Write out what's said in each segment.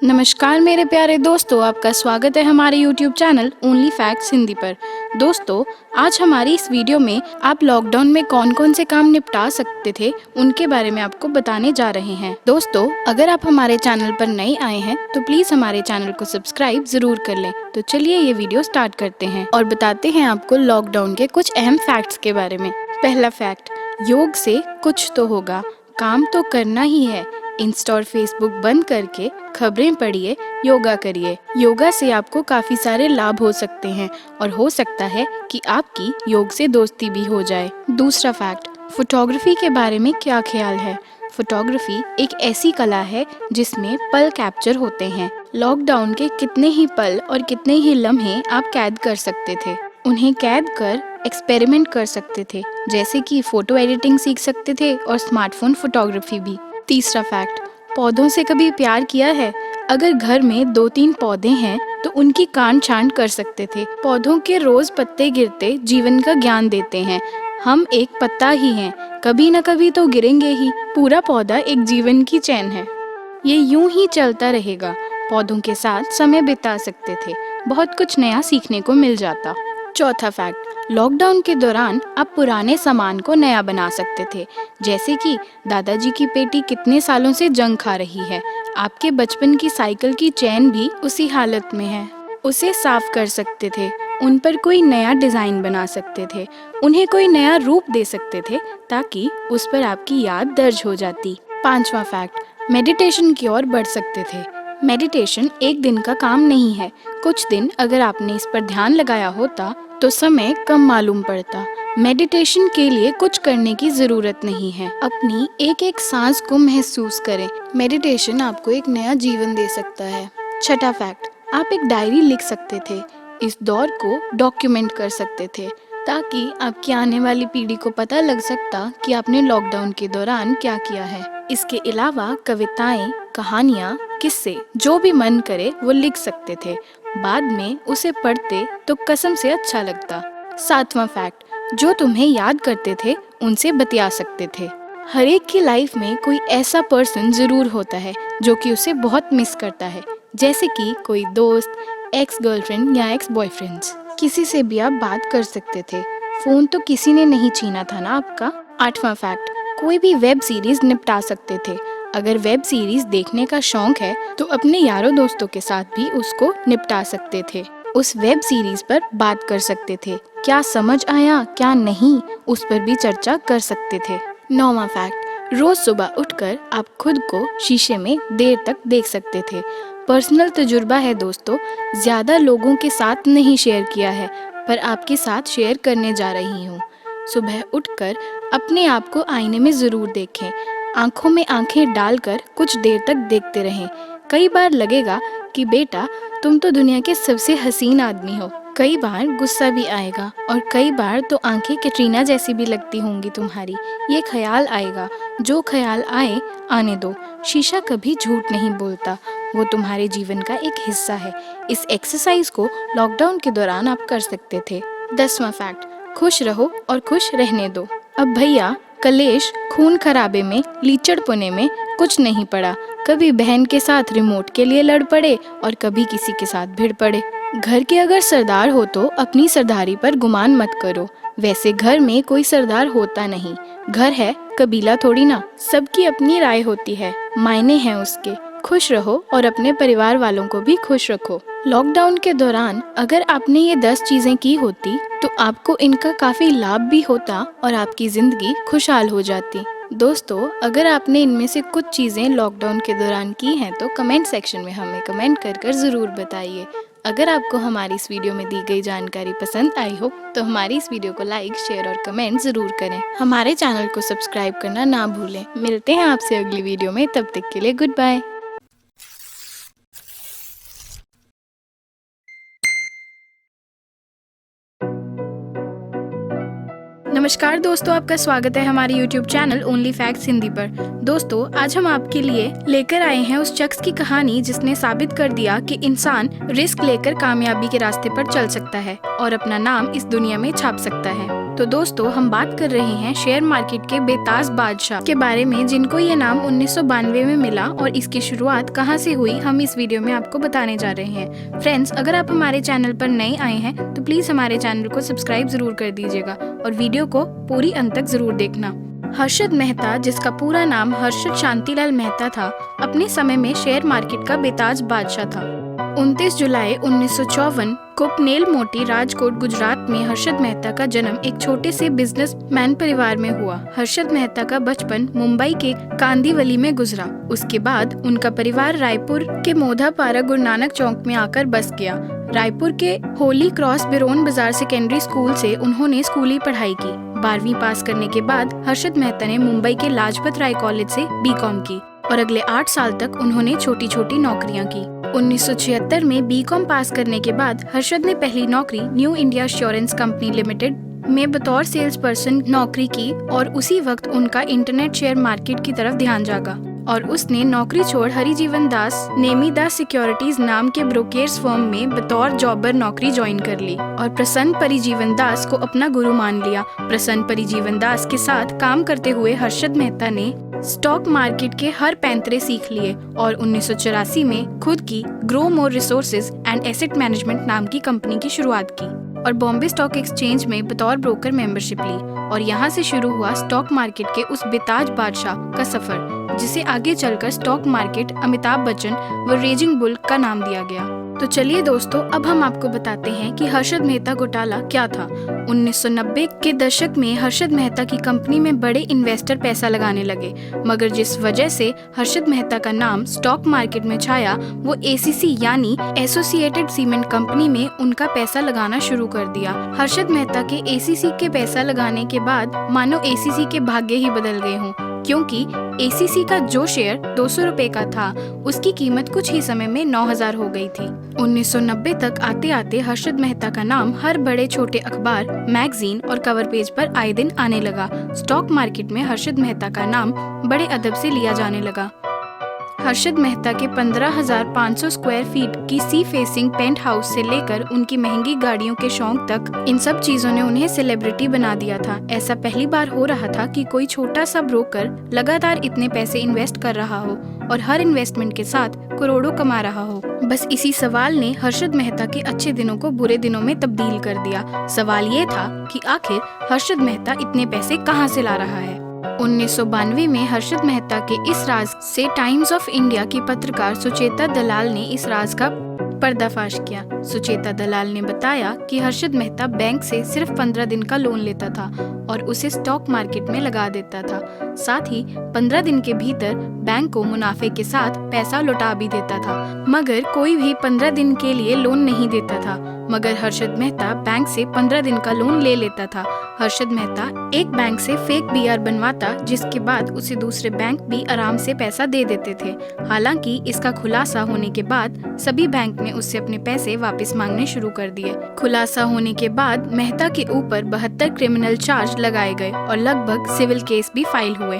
नमस्कार मेरे प्यारे दोस्तों, आपका स्वागत है हमारे YouTube channel only facts Hindi पर। दोस्तों, आज हमारी इस वीडियो में आप लॉकडाउन में कौन कौन से काम निपटा सकते थे उनके बारे में आपको बताने जा रहे हैं। दोस्तों, अगर आप हमारे चैनल पर नए आए हैं तो प्लीज हमारे चैनल को सब्सक्राइब जरूर कर लें। तो चलिए ये वीडियो स्टार्ट करते हैं और बताते हैं आपको लॉकडाउन के कुछ अहम फैक्ट्स के बारे में। पहला फैक्ट, योग से कुछ तो होगा, काम तो करना ही है। इंस्टा और फेसबुक बंद करके खबरें पढ़िए, योगा करिए। योगा से आपको काफी सारे लाभ हो सकते हैं और हो सकता है कि आपकी योग से दोस्ती भी हो जाए। दूसरा फैक्ट, फोटोग्राफी के बारे में क्या ख्याल है? फोटोग्राफी एक ऐसी कला है जिसमें पल कैप्चर होते हैं। लॉकडाउन के कितने ही पल और कितने ही लम्हे आप कैद कर सकते थे। उन्हें कैद कर एक्सपेरिमेंट कर सकते थे, जैसे कि फोटो एडिटिंग सीख सकते थे और स्मार्टफोन फोटोग्राफी भी। तीसरा फैक्ट, पौधों से कभी प्यार किया है? अगर घर में 2-3 पौधे हैं तो उनकी काट छांट कर सकते थे। पौधों के रोज पत्ते गिरते जीवन का ज्ञान देते हैं। हम एक पत्ता ही हैं, कभी न कभी तो गिरेंगे ही। पूरा पौधा एक जीवन की चैन है, ये यूं ही चलता रहेगा। पौधों के साथ समय बिता सकते थे, बहुत कुछ नया सीखने को मिल जाता। चौथा फैक्ट, लॉकडाउन के दौरान आप पुराने सामान को नया बना सकते थे, जैसे कि दादाजी की पेटी कितने सालों से जंग खा रही है, आपके बचपन की साइकिल की चेन भी उसी हालत में है। उसे साफ कर सकते थे, उन पर कोई नया डिजाइन बना सकते थे, उन्हें कोई नया रूप दे सकते थे ताकि उस पर आपकी याद दर्ज हो जाती। पांचवा फैक्ट, मेडिटेशन की ओर बढ़ सकते थे। मेडिटेशन एक दिन का काम नहीं है। कुछ दिन अगर आपने इस पर ध्यान लगाया होता तो समय कम मालूम पड़ता। मेडिटेशन के लिए कुछ करने की जरूरत नहीं है, अपनी एक एक सांस को महसूस करें। मेडिटेशन आपको एक नया जीवन दे सकता है। छठा फैक्ट, आप एक डायरी लिख सकते थे, इस दौर को डॉक्यूमेंट कर सकते थे ताकि आपकी आने वाली पीढ़ी को पता लग सकता कि आपने लॉकडाउन के दौरान क्या किया है। इसके अलावा कविताएं, कहानियाँ, किस्से, जो भी मन करे वो लिख सकते थे। बाद में उसे पढ़ते तो कसम से अच्छा लगता। सातवां फैक्ट, जो तुम्हें याद करते थे उनसे बतिया सकते थे। हर एक की लाइफ में कोई ऐसा पर्सन जरूर होता है जो कि उसे बहुत मिस करता है, जैसे कि कोई दोस्त, एक्स गर्लफ्रेंड या एक्स बॉयफ्रेंड्स। किसी से भी आप बात कर सकते थे, फोन तो किसी ने नहीं छीना था ना आपका। आठवां फैक्ट, कोई भी वेब सीरीज निपटा सकते थे। अगर वेब सीरीज देखने का शौक है तो अपने यारों दोस्तों के साथ भी उसको निपटा सकते थे। उस वेब सीरीज पर बात कर सकते थे, क्या समझ आया क्या नहीं उस पर भी चर्चा कर सकते थे। नौवां फैक्ट, रोज सुबह उठकर आप खुद को शीशे में देर तक देख सकते थे। पर्सनल तजुर्बा है दोस्तों, ज्यादा लोगों के साथ नहीं शेयर किया है, पर आपके साथ शेयर करने जा रही हूँ। सुबह उठकर अपने आप को आईने में जरूर देखें, आंखों में आंखें डालकर कुछ देर तक देखते रहें। कई बार लगेगा कि बेटा तुम तो दुनिया के सबसे हसीन आदमी हो। कई बार गुस्सा भी आएगा और कई बार तो आंखें कैटरीना जैसी भी लगती होंगी तुम्हारी। ये ख्याल आएगा, जो ख्याल आए आने दो। शीशा कभी झूठ नहीं बोलता, वो तुम्हारे जीवन का एक हिस्सा है। इस एक्सरसाइज को लॉकडाउन के दौरान आप कर सकते थे। 10वां फैक्ट, खुश रहो और खुश रहने दो। अब भैया कलेश, खून खराबे में, लीचड़पने में कुछ नहीं पड़ा। कभी बहन के साथ रिमोट के लिए लड़ पड़े और कभी किसी के साथ भिड़ पड़े। घर के अगर सरदार हो तो अपनी सरदारी पर गुमान मत करो। वैसे घर में कोई सरदार होता नहीं, घर है कबीला थोड़ी ना। सबकी अपनी राय होती है, मायने हैं उसके। खुश रहो और अपने परिवार वालों को भी खुश रखो। लॉकडाउन के दौरान अगर आपने ये 10 चीजें की होती तो आपको इनका काफी लाभ भी होता और आपकी जिंदगी खुशहाल हो जाती। दोस्तों, अगर आपने इनमें से कुछ चीजें लॉकडाउन के दौरान की हैं तो कमेंट सेक्शन में हमें कमेंट कर जरूर बताइए। अगर आपको हमारी इस वीडियो में दी गई जानकारी पसंद आई हो तो हमारी इस वीडियो को लाइक, शेयर और कमेंट जरूर करें। हमारे चैनल को सब्सक्राइब करना ना भूलें। मिलते हैं आपसे अगली वीडियो में, तब तक के लिए गुड बाय। नमस्कार दोस्तों, आपका स्वागत है हमारे YouTube channel only facts Hindi पर। दोस्तों, आज हम आपके लिए लेकर आए हैं उस शख्स की कहानी जिसने साबित कर दिया कि इंसान रिस्क लेकर कामयाबी के रास्ते पर चल सकता है और अपना नाम इस दुनिया में छाप सकता है। तो दोस्तों हम बात कर रहे हैं शेयर मार्केट के बेताज बादशाह के बारे में, जिनको ये नाम 1992 में मिला और इसकी शुरुआत कहाँ से हुई हम इस वीडियो में आपको बताने जा रहे हैं। फ्रेंड्स, अगर आप हमारे चैनल पर नए आए हैं तो प्लीज हमारे चैनल को सब्सक्राइब जरूर कर दीजिएगा और वीडियो को पूरी अंत तक जरूर देखना। हर्षद मेहता, जिसका पूरा नाम हर्षद शांतिलाल मेहता था, अपने समय में शेयर मार्केट का बेताज बादशाह था। 29 जुलाई 1954 को पनेल मोटी, राजकोट, गुजरात में हर्षद मेहता का जन्म एक छोटे से बिजनेसमैन परिवार में हुआ। हर्षद मेहता का बचपन मुंबई के कांदीवली में गुजरा। उसके बाद उनका परिवार रायपुर के मोधापारा गुरु नानक चौक में आकर बस गया। रायपुर के होली क्रॉस बिरोन बाजार सेकेंडरी स्कूल से उन्होंने स्कूली पढ़ाई की। 12वीं पास करने के बाद हर्षद मेहता ने मुंबई के लाजपत राय कॉलेज से बीकॉम की और अगले 8 साल तक उन्होंने छोटी छोटी नौकरियां की। 1976 में बीकॉम पास करने के बाद हर्षद ने पहली नौकरी new India assurance company limited में बतौर सेल्स पर्सन नौकरी की और उसी वक्त उनका इंटरनेट शेयर मार्केट की तरफ ध्यान जागा और उसने नौकरी छोड़ हरिजीवन दास नेमी दास सिक्योरिटीज नाम के ब्रोकर्स फर्म में बतौर जॉबर नौकरी ज्वाइन कर ली और प्रसन्न परिजीवन दास को अपना गुरु मान लिया। प्रसन्न परिजीवन दास के साथ काम करते हुए हर्षद मेहता ने स्टॉक मार्केट के हर पैंतरे सीख लिए और 1984 में खुद की grow more resources and asset management नाम की कंपनी की शुरुआत की और बॉम्बे स्टॉक एक्सचेंज में बतौर ब्रोकर मेंबरशिप ली और यहाँ से शुरू हुआ स्टॉक मार्केट के उस बेताज बादशाह का सफर, जिसे आगे चलकर स्टॉक मार्केट अमिताभ बच्चन व रेजिंग बुल का नाम दिया गया। तो चलिए दोस्तों, अब हम आपको बताते हैं कि हर्षद मेहता घोटाला क्या था। 1990 के दशक में हर्षद मेहता की कंपनी में बड़े इन्वेस्टर पैसा लगाने लगे, मगर जिस वजह से हर्षद मेहता का नाम स्टॉक मार्केट में छाया वो एसीसी यानी एसोसिएटेड सीमेंट कंपनी में उनका पैसा लगाना शुरू कर दिया। हर्षद मेहता के एसीसी के पैसा लगाने के बाद मानो एसीसी के भाग्य ही बदल गए हों, क्योंकि एसीसी का जो शेयर 200 रुपए का था उसकी कीमत कुछ ही समय में 9000 हो गई थी। 1990 तक आते आते हर्षद मेहता का नाम हर बड़े छोटे अखबार, मैगजीन और कवर पेज पर आए दिन आने लगा। स्टॉक मार्केट में हर्षद मेहता का नाम बड़े अदब से लिया जाने लगा। हर्षद मेहता के 15,500 स्क्वायर फीट की सी फेसिंग पेंट हाउस से लेकर उनकी महंगी गाड़ियों के शौक तक, इन सब चीजों ने उन्हें सेलिब्रिटी बना दिया था। ऐसा पहली बार हो रहा था कि कोई छोटा सा ब्रोकर लगातार इतने पैसे इन्वेस्ट कर रहा हो और हर इन्वेस्टमेंट के साथ करोड़ों कमा रहा हो। बस इसी सवाल ने हर्षद मेहता के अच्छे दिनों को बुरे दिनों में तब्दील कर दिया। सवाल ये था कि आखिर हर्षद मेहता इतने पैसे कहाँ से ला रहा है। 1992 में हर्षद मेहता के इस राज से टाइम्स ऑफ इंडिया की पत्रकार सुचेता दलाल ने इस राज का पर्दाफाश किया। सुचेता दलाल ने बताया कि हर्षद मेहता बैंक से सिर्फ 15 दिन का लोन लेता था और उसे स्टॉक मार्केट में लगा देता था। साथ ही 15 दिन के भीतर बैंक को मुनाफे के साथ पैसा लौटा भी देता था, मगर कोई भी 15 दिन के लिए लोन नहीं देता था। मगर हर्षद मेहता बैंक से 15 दिन का लोन ले लेता था। हर्षद मेहता एक बैंक से फेक बीआर बनवाता, जिसके बाद उसे दूसरे बैंक भी आराम से पैसा दे देते थे। हालांकि इसका खुलासा होने के बाद सभी बैंक ने उससे अपने पैसे वापस मांगने शुरू कर दिए। खुलासा होने के बाद मेहता के ऊपर 72 क्रिमिनल चार्ज लगाए गए और लगभग सिविल केस भी फाइल हुए।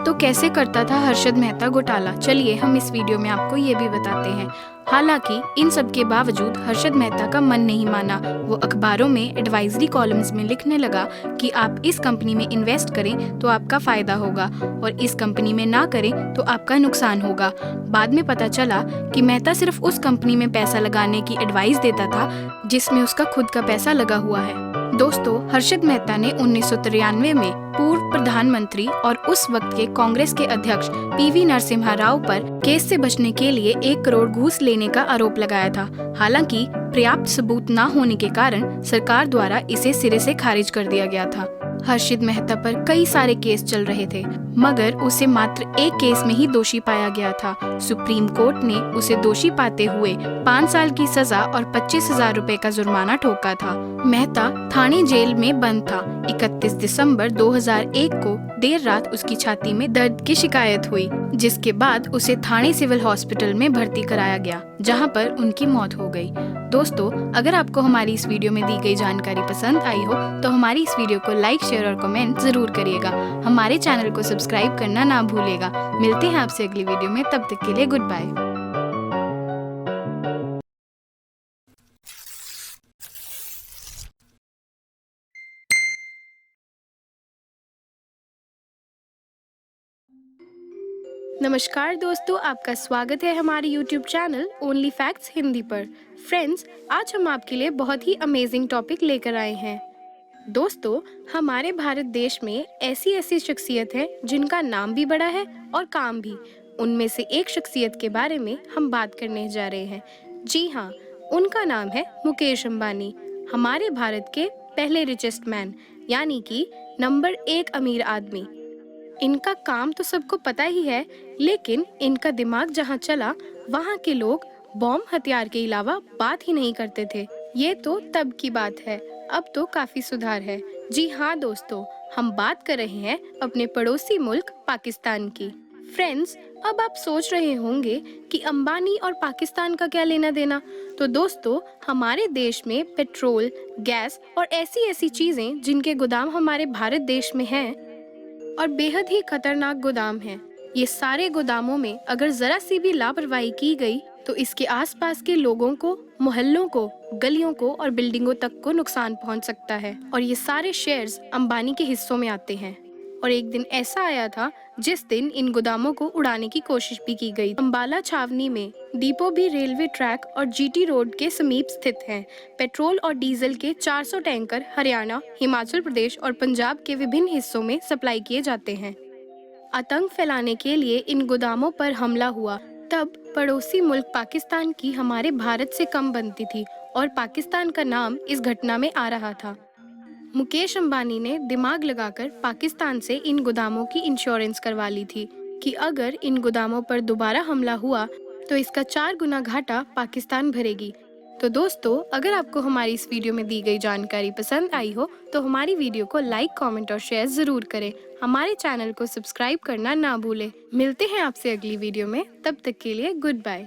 तो कैसे करता था हर्षद मेहता घोटाला, चलिए हम इस वीडियो में आपको ये भी बताते हैं। हालांकि इन सब के बावजूद हर्षद मेहता का मन नहीं माना। वो अखबारों में एडवाइजरी कॉलम्स में लिखने लगा कि आप इस कंपनी में इन्वेस्ट करें तो आपका फायदा होगा और इस कंपनी में ना करें तो आपका नुकसान होगा। बाद में पता चला कि मेहता सिर्फ उस कंपनी में पैसा लगाने की एडवाइस देता था जिसमें उसका खुद का पैसा लगा हुआ है। दोस्तों, हर्षद मेहता ने 1993 में पूर्व प्रधानमंत्री और उस वक्त के कांग्रेस के अध्यक्ष पीवी नरसिम्हा राव पर केस से बचने के लिए 1 करोड़ घूस लेने का आरोप लगाया था। हालांकि पर्याप्त सबूत न होने के कारण सरकार द्वारा इसे सिरे से खारिज कर दिया गया था। हर्षद मेहता पर कई सारे केस चल रहे थे, मगर उसे मात्र एक केस में ही दोषी पाया गया था। सुप्रीम कोर्ट ने उसे दोषी पाते हुए 5 साल की सजा और 25,000 रुपए का जुर्माना ठोका था। मेहता थाने जेल में बंद था। 31 दिसंबर 2001 को देर रात उसकी छाती में दर्द की शिकायत हुई, जिसके बाद उसे थाने सिविल हॉस्पिटल में भर्ती कराया गया, जहां पर उनकी मौत हो गई। दोस्तों, अगर आपको हमारी इस वीडियो में दी गई जानकारी पसंद आई हो तो हमारी इस वीडियो को लाइक, शेयर और कमेंट जरूर करिएगा। हमारे चैनल को सब्सक्राइब करना ना भूलिएगा। मिलते हैं आपसे अगली वीडियो में, तब तक के लिए गुड बाय। नमस्कार दोस्तों, आपका स्वागत है हमारे YouTube channel only facts Hindi पर। फ्रेंड्स, आज हम आपके लिए बहुत ही अमेजिंग टॉपिक लेकर आए हैं। दोस्तों, हमारे भारत देश में ऐसी ऐसी शख्सियत हैं जिनका नाम भी बड़ा है और काम भी। उनमें से एक शख्सियत के बारे में हम बात करने जा रहे हैं। जी हाँ, उनका नाम है मुकेश अंबानी, हमारे भारत के पहले रिचेस्ट मैन, यानी कि नंबर 1 अमीर आदमी। इनका काम तो सबको पता ही है, लेकिन इनका दिमाग जहाँ चला वहाँ के लोग बॉम्ब हथियार के अलावा बात ही नहीं करते थे। ये तो तब की बात है, अब तो काफी सुधार है। जी हाँ दोस्तों, हम बात कर रहे हैं अपने पड़ोसी मुल्क पाकिस्तान की। फ्रेंड्स, अब आप सोच रहे होंगे कि अंबानी और पाकिस्तान का क्या लेना देना। तो दोस्तों, हमारे देश में पेट्रोल, गैस और ऐसी ऐसी चीजें जिनके गोदाम हमारे भारत देश में हैं और बेहद ही खतरनाक गोदाम हैं। ये सारे गोदामों में अगर जरा सी भी लापरवाही की गई तो इसके आसपास के लोगों को, मोहल्लों को, गलियों को और बिल्डिंगों तक को नुकसान पहुंच सकता है। और ये सारे शेयर्स अंबानी के हिस्सों में आते हैं। और एक दिन ऐसा आया था जिस दिन इन गोदामों को उड़ाने की कोशिश भी की गई। अंबाला छावनी में डिपो भी रेलवे ट्रैक और जीटी रोड के समीप स्थित है। पेट्रोल और डीजल के 400 टैंकर हरियाणा, हिमाचल प्रदेश और पंजाब के विभिन्न हिस्सों में सप्लाई किए जाते हैं। आतंक फैलाने के लिए इन गोदामों पर हमला हुआ तब पड़ोसी मुल्क पाकिस्तान की हमारे भारत से कम बनती थी और पाकिस्तान का नाम इस घटना में आ रहा था। मुकेश अंबानी ने दिमाग लगाकर पाकिस्तान से इन गोदामों की इंश्योरेंस करवा ली थी कि अगर इन गोदामों पर दोबारा हमला हुआ तो इसका 4 गुना घाटा पाकिस्तान भरेगी। तो दोस्तों, अगर आपको हमारी इस वीडियो में दी गई जानकारी पसंद आई हो तो हमारी वीडियो को लाइक, कमेंट और शेयर जरूर करें। हमारे चैनल को सब्सक्राइब करना ना भूलें। मिलते हैं आपसे अगली वीडियो में, तब तक के लिए गुड बाय।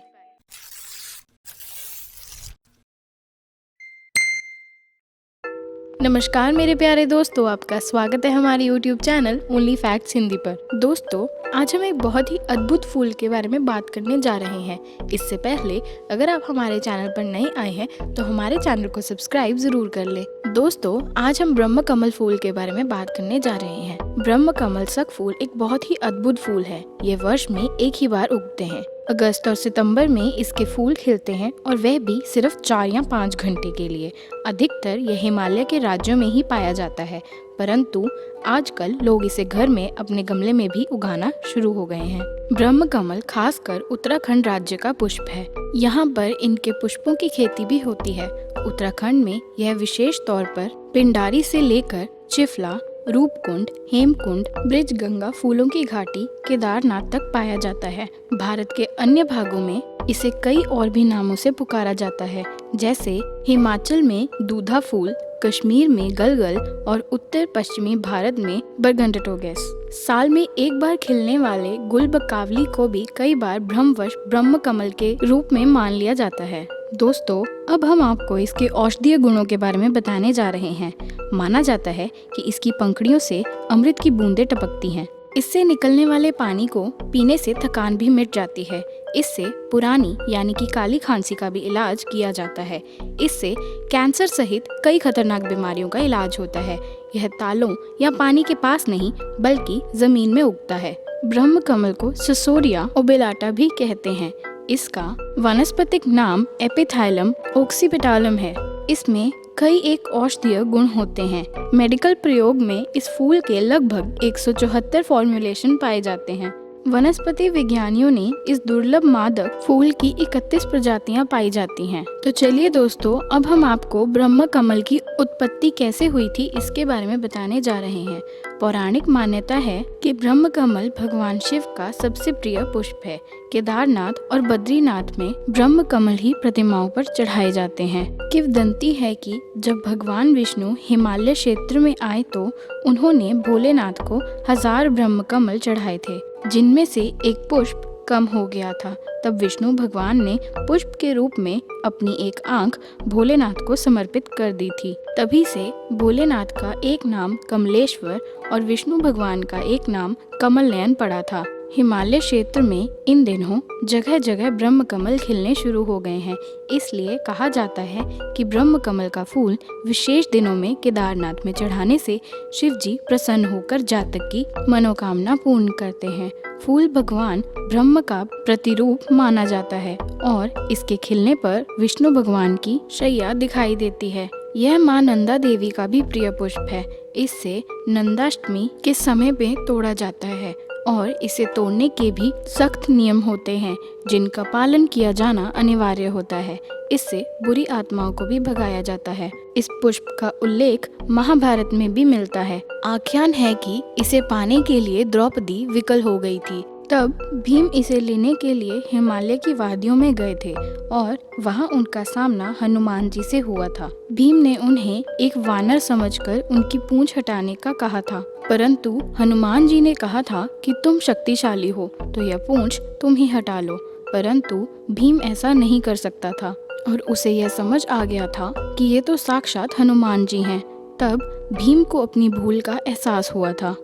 नमस्कार मेरे प्यारे दोस्तों, आपका स्वागत है हमारे YouTube channel only facts Hindi पर। दोस्तों, आज हम एक बहुत ही अद्भुत फूल के बारे में बात करने जा रहे हैं। इससे पहले अगर आप हमारे चैनल पर नए आए हैं तो हमारे चैनल को सब्सक्राइब जरूर कर ले। दोस्तों, आज हम ब्रह्म कमल फूल के बारे में बात करने जा रहे हैं। ब्रह्म कमल सक फूल एक बहुत ही अद्भुत फूल है। ये वर्ष में एक ही बार उगते हैं। अगस्त और सितंबर में इसके फूल खिलते हैं और वह भी सिर्फ 4 या 5 घंटे के लिए। अधिकतर यह हिमालय के राज्यों में ही पाया जाता है, परंतु आजकल लोग इसे घर में अपने गमले में भी उगाना शुरू हो गए हैं। ब्रह्म कमल खासकर उत्तराखंड राज्य का पुष्प है। यहाँ पर इनके पुष्पों की खेती भी होती है। उत्तराखंड में यह विशेष तौर पर पिंडारी से लेकर चिफला, रूपकुंड, हेमकुंड, ब्रिज गंगा फूलों की घाटी, केदारनाथ तक पाया जाता है। भारत के अन्य भागों में इसे कई और भी नामों से पुकारा जाता है, जैसे हिमाचल में दूधा फूल, कश्मीर में गलगल और उत्तर पश्चिमी भारत में बरगंडटोगेस। साल में एक बार खिलने वाले गुलबकावली को भी कई बार भ्रमवश ब्रह्म कमल के रूप में मान लिया जाता है। दोस्तों, अब हम आपको इसके औषधीय गुणों के बारे में बताने जा रहे हैं। माना जाता है कि इसकी पंखुड़ियों से अमृत की बूंदें टपकती हैं। इससे निकलने वाले पानी को पीने से थकान भी मिट जाती है। इससे पुरानी यानी कि काली खांसी का भी इलाज किया जाता है। इससे कैंसर सहित कई खतरनाक बीमारियों का इलाज होता है। यह तालों या पानी के पास नहीं बल्कि जमीन में उगता है। ब्रह्म कमल को ससोरिया ओबेलाटा भी कहते हैं। इसका वानस्पतिक नाम एपिथाइलम ऑक्सीपिटालम है। इसमें कई एक औषधीय गुण होते हैं। मेडिकल प्रयोग में इस फूल के लगभग 174 फॉर्मुलेशन पाए जाते हैं। वनस्पति विज्ञानियों ने इस दुर्लभ मादक फूल की 31 प्रजातियां पाई जाती हैं। तो चलिए दोस्तों, अब हम आपको ब्रह्म कमल की उत्पत्ति कैसे हुई थी इसके बारे में बताने जा रहे हैं। पौराणिक मान्यता है कि ब्रह्म कमल भगवान शिव का सबसे प्रिय पुष्प है। केदारनाथ और बद्रीनाथ में ब्रह्म कमल ही प्रतिमाओं पर चढ़ाए जाते हैं। किंवदंती है कि जब भगवान विष्णु हिमालय क्षेत्र में आए तो उन्होंने भोलेनाथ को 1000 ब्रह्म कमल चढ़ाए थे, जिनमें से एक पुष्प कम हो गया था। तब विष्णु भगवान ने पुष्प के रूप में अपनी एक आंख भोलेनाथ को समर्पित कर दी थी। तभी से भोलेनाथ का एक नाम कमलेश्वर और विष्णु भगवान का एक नाम कमल नयन पड़ा था। हिमालय क्षेत्र में इन दिनों जगह जगह ब्रह्म कमल खिलने शुरू हो गए हैं। इसलिए कहा जाता है कि ब्रह्म कमल का फूल विशेष दिनों में केदारनाथ में चढ़ाने से शिव जी प्रसन्न होकर जातक की मनोकामना पूर्ण करते हैं। फूल भगवान ब्रह्म का प्रतिरूप माना जाता है और इसके खिलने पर विष्णु भगवान की शैया दिखाई देती है। यह मां नंदा देवी का भी प्रिय पुष्प है। इससे नंदाष्टमी के समय पे तोड़ा जाता है और इसे तोड़ने के भी सख्त नियम होते हैं जिनका पालन किया जाना अनिवार्य होता है। इससे बुरी आत्माओं को भी भगाया जाता है। इस पुष्प का उल्लेख महाभारत में भी मिलता है। आख्यान है कि इसे पाने के लिए द्रौपदी विकल हो गई थी। तब भीम इसे लेने के लिए हिमालय की वादियों में गए थे और वहां उनका सामना हनुमान जी से हुआ था। भीम ने उन्हें एक वानर समझकर उनकी पूंछ हटाने का कहा था, परंतु हनुमान जी ने कहा था कि तुम शक्तिशाली हो तो यह पूंछ तुम ही हटा लो। परंतु भीम ऐसा नहीं कर सकता था और उसे यह समझ आ गया था कि ये तो साक्षात हनुमान जी हैं। तब भीम को अपनी भूल का एहसास हुआ था।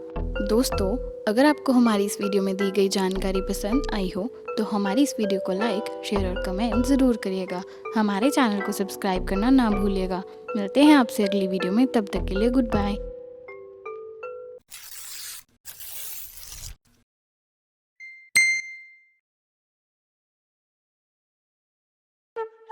दोस्तों, अगर आपको हमारी इस वीडियो में दी गई जानकारी पसंद आई हो तो हमारी इस वीडियो को लाइक, शेयर और कमेंट ज़रूर करिएगा। हमारे चैनल को सब्सक्राइब करना ना भूलिएगा। मिलते हैं आपसे अगली वीडियो में, तब तक के लिए गुड बाय।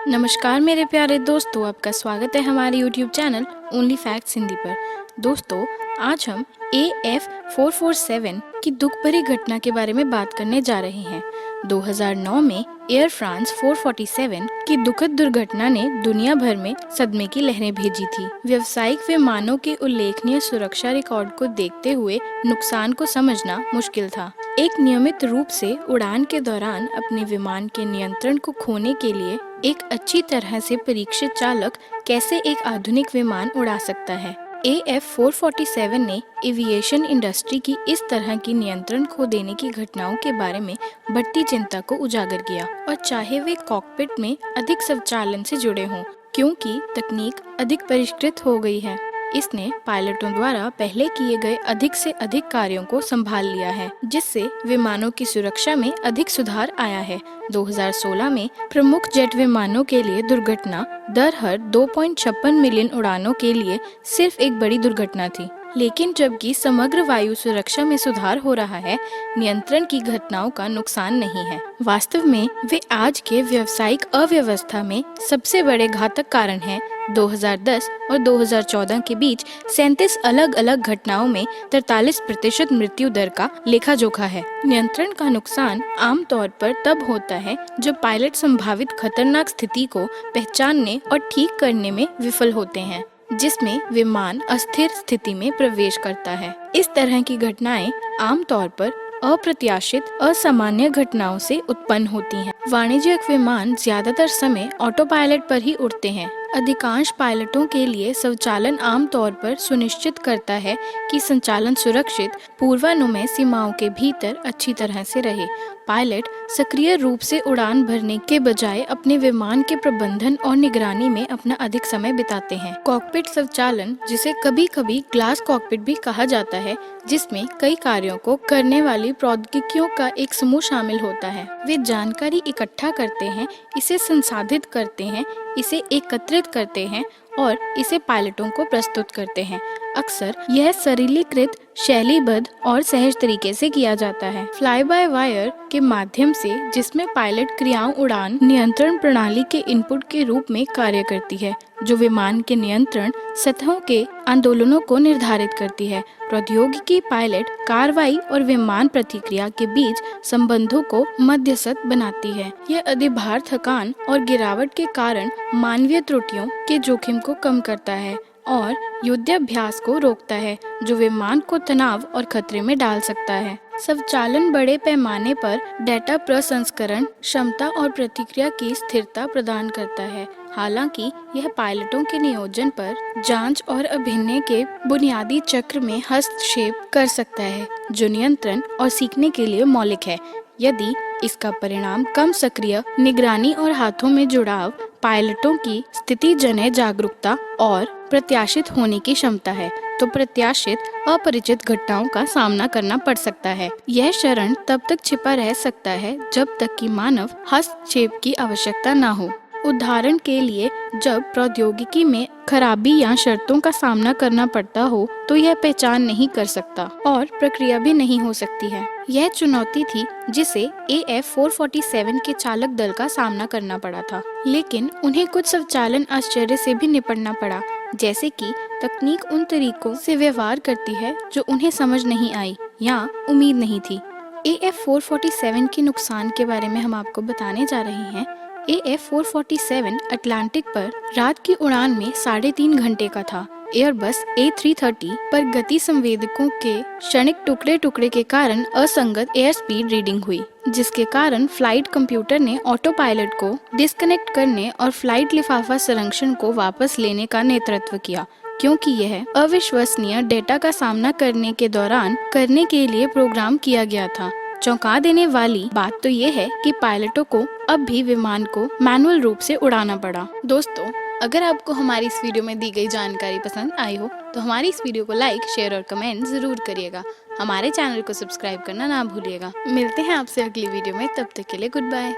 नमस्कार मेरे प्यारे दोस्तों, आपका स्वागत है हमारे YouTube channel only facts Hindi पर। दोस्तों, आज हम AF447 की दुख भरी घटना के बारे में बात करने जा रहे हैं। 2009 में एयर फ्रांस 447 की दुखद दुर्घटना ने दुनिया भर में सदमे की लहरें भेजी थी। व्यावसायिक विमानों के उल्लेखनीय सुरक्षा रिकॉर्ड को देखते हुए नुकसान को समझना मुश्किल था। एक नियमित रूप से उड़ान के दौरान अपने विमान के नियंत्रण को खोने के लिए एक अच्छी तरह से परीक्षित चालक कैसे एक आधुनिक विमान उड़ा सकता है। AF447 ने एविएशन इंडस्ट्री की इस तरह की नियंत्रण खो देने की घटनाओं के बारे में बढ़ती चिंता को उजागर किया, और चाहे वे कॉकपिट में अधिक स्वचालन से जुड़े हों, क्योंकि तकनीक अधिक परिष्कृत हो गई है। इसने पायलटों द्वारा पहले किए गए अधिक से अधिक कार्यों को संभाल लिया है, जिससे विमानों की सुरक्षा में अधिक सुधार आया है। 2016 में प्रमुख जेट विमानों के लिए दुर्घटना दर हर 2.56 मिलियन उड़ानों के लिए सिर्फ एक बड़ी दुर्घटना थी। लेकिन जबकि समग्र वायु सुरक्षा में सुधार हो रहा है, नियंत्रण की घटनाओं का नुकसान नहीं है। वास्तव में वे आज के व्यावसायिक अव्यवस्था में सबसे बड़े घातक कारण हैं। 2010 और 2014 के बीच 37 अलग अलग घटनाओं में 43% मृत्यु दर का लेखा जोखा है। नियंत्रण का नुकसान आमतौर पर तब होता है जब पायलट संभावित खतरनाक स्थिति को पहचानने और ठीक करने में विफल होते हैं, जिसमें विमान अस्थिर स्थिति में प्रवेश करता है। इस तरह की घटनाएं आमतौर पर अप्रत्याशित असामान्य घटनाओं से उत्पन्न होती हैं। वाणिज्यिक विमान ज्यादातर समय ऑटो पायलट पर ही उड़ते हैं। अधिकांश पायलटों के लिए स्वचालन आमतौर पर सुनिश्चित करता है कि संचालन सुरक्षित पूर्वानुमेय सीमाओं के भीतर अच्छी तरह से रहे। पायलट सक्रिय रूप से उड़ान भरने के बजाय अपने विमान के प्रबंधन और निगरानी में अपना अधिक समय बिताते हैं। कॉकपिट स्वचालन, जिसे कभी कभी ग्लास कॉकपिट भी कहा जाता है, जिसमें कई कार्यों को करने वाली प्रौद्योगिकियों का एक समूह शामिल होता है। वे जानकारी इकट्ठा करते हैं, इसे संसाधित करते हैं, इसे एकत्रित करते हैं और इसे पायलटों को प्रस्तुत करते हैं। अक्सर यह सरलीकृत, शैलीबद्ध और सहज तरीके से किया जाता है। फ्लाई बाय वायर के माध्यम से, जिसमें पायलट क्रियाओं उड़ान नियंत्रण प्रणाली के इनपुट के रूप में कार्य करती है, जो विमान के नियंत्रण सतहों के आंदोलनों को निर्धारित करती है। प्रौद्योगिकी पायलट कार्रवाई और विमान प्रतिक्रिया के बीच संबंधों को मध्यस्थ बनाती है। यह अधिभार, थकान और गिरावट के कारण मानवीय त्रुटियों के जोखिम को कम करता है और युद्धाभ्यास को रोकता है, जो विमान को तनाव और खतरे में डाल सकता है। स्वचालन बड़े पैमाने पर डेटा प्रसंस्करण क्षमता और प्रतिक्रिया की स्थिरता प्रदान करता है। हालांकि यह पायलटों के नियोजन पर जांच और अभिनय के बुनियादी चक्र में हस्तक्षेप कर सकता है, जो नियंत्रण और सीखने के लिए मौलिक है। यदि इसका परिणाम कम सक्रिय निगरानी और हाथों में जुड़ाव, पायलटों की स्थितिजन्य जागरूकता और प्रत्याशित होने की क्षमता है, तो प्रत्याशित अपरिचित घटनाओं का सामना करना पड़ सकता है। यह चरण तब तक छिपा रह सकता है जब तक कि मानव हस्तक्षेप की आवश्यकता न हो। उदाहरण के लिए, जब प्रौद्योगिकी में खराबी या शर्तों का सामना करना पड़ता हो तो यह पहचान नहीं कर सकता और प्रक्रिया भी नहीं हो सकती है। यह चुनौती थी जिसे AF447 के चालक दल का सामना करना पड़ा था, लेकिन उन्हें कुछ स्वचालन आश्चर्य से भी निपटना पड़ा, जैसे कि तकनीक उन तरीकों से व्यवहार करती है जो उन्हें समझ नहीं आई या उम्मीद नहीं थी। AF447 के नुकसान के बारे में हम आपको बताने जा रहे हैं। AF447 अटलांटिक पर रात की उड़ान में 3.5 घंटे का था। एयरबस A330 पर गति संवेदकों के क्षणिक टुकड़े के कारण असंगत एयर स्पीड रीडिंग हुई, जिसके कारण फ्लाइट कंप्यूटर ने ऑटो पायलट को डिस्कनेक्ट करने और फ्लाइट लिफाफा संरक्षण को वापस लेने का नेतृत्व किया, क्योंकि यह अविश्वसनीय डेटा का सामना करने के दौरान करने के लिए प्रोग्राम किया गया था। चौंका देने वाली बात तो ये है कि पायलटों को अब भी विमान को मैनुअल रूप से उड़ाना पड़ा। दोस्तों, अगर आपको हमारी इस वीडियो में दी गई जानकारी पसंद आई हो तो हमारी इस वीडियो को लाइक, शेयर और कमेंट जरूर करिएगा। हमारे चैनल को सब्सक्राइब करना ना भूलिएगा। मिलते हैं आपसे अगली वीडियो में, तब तक के लिए गुड बाय।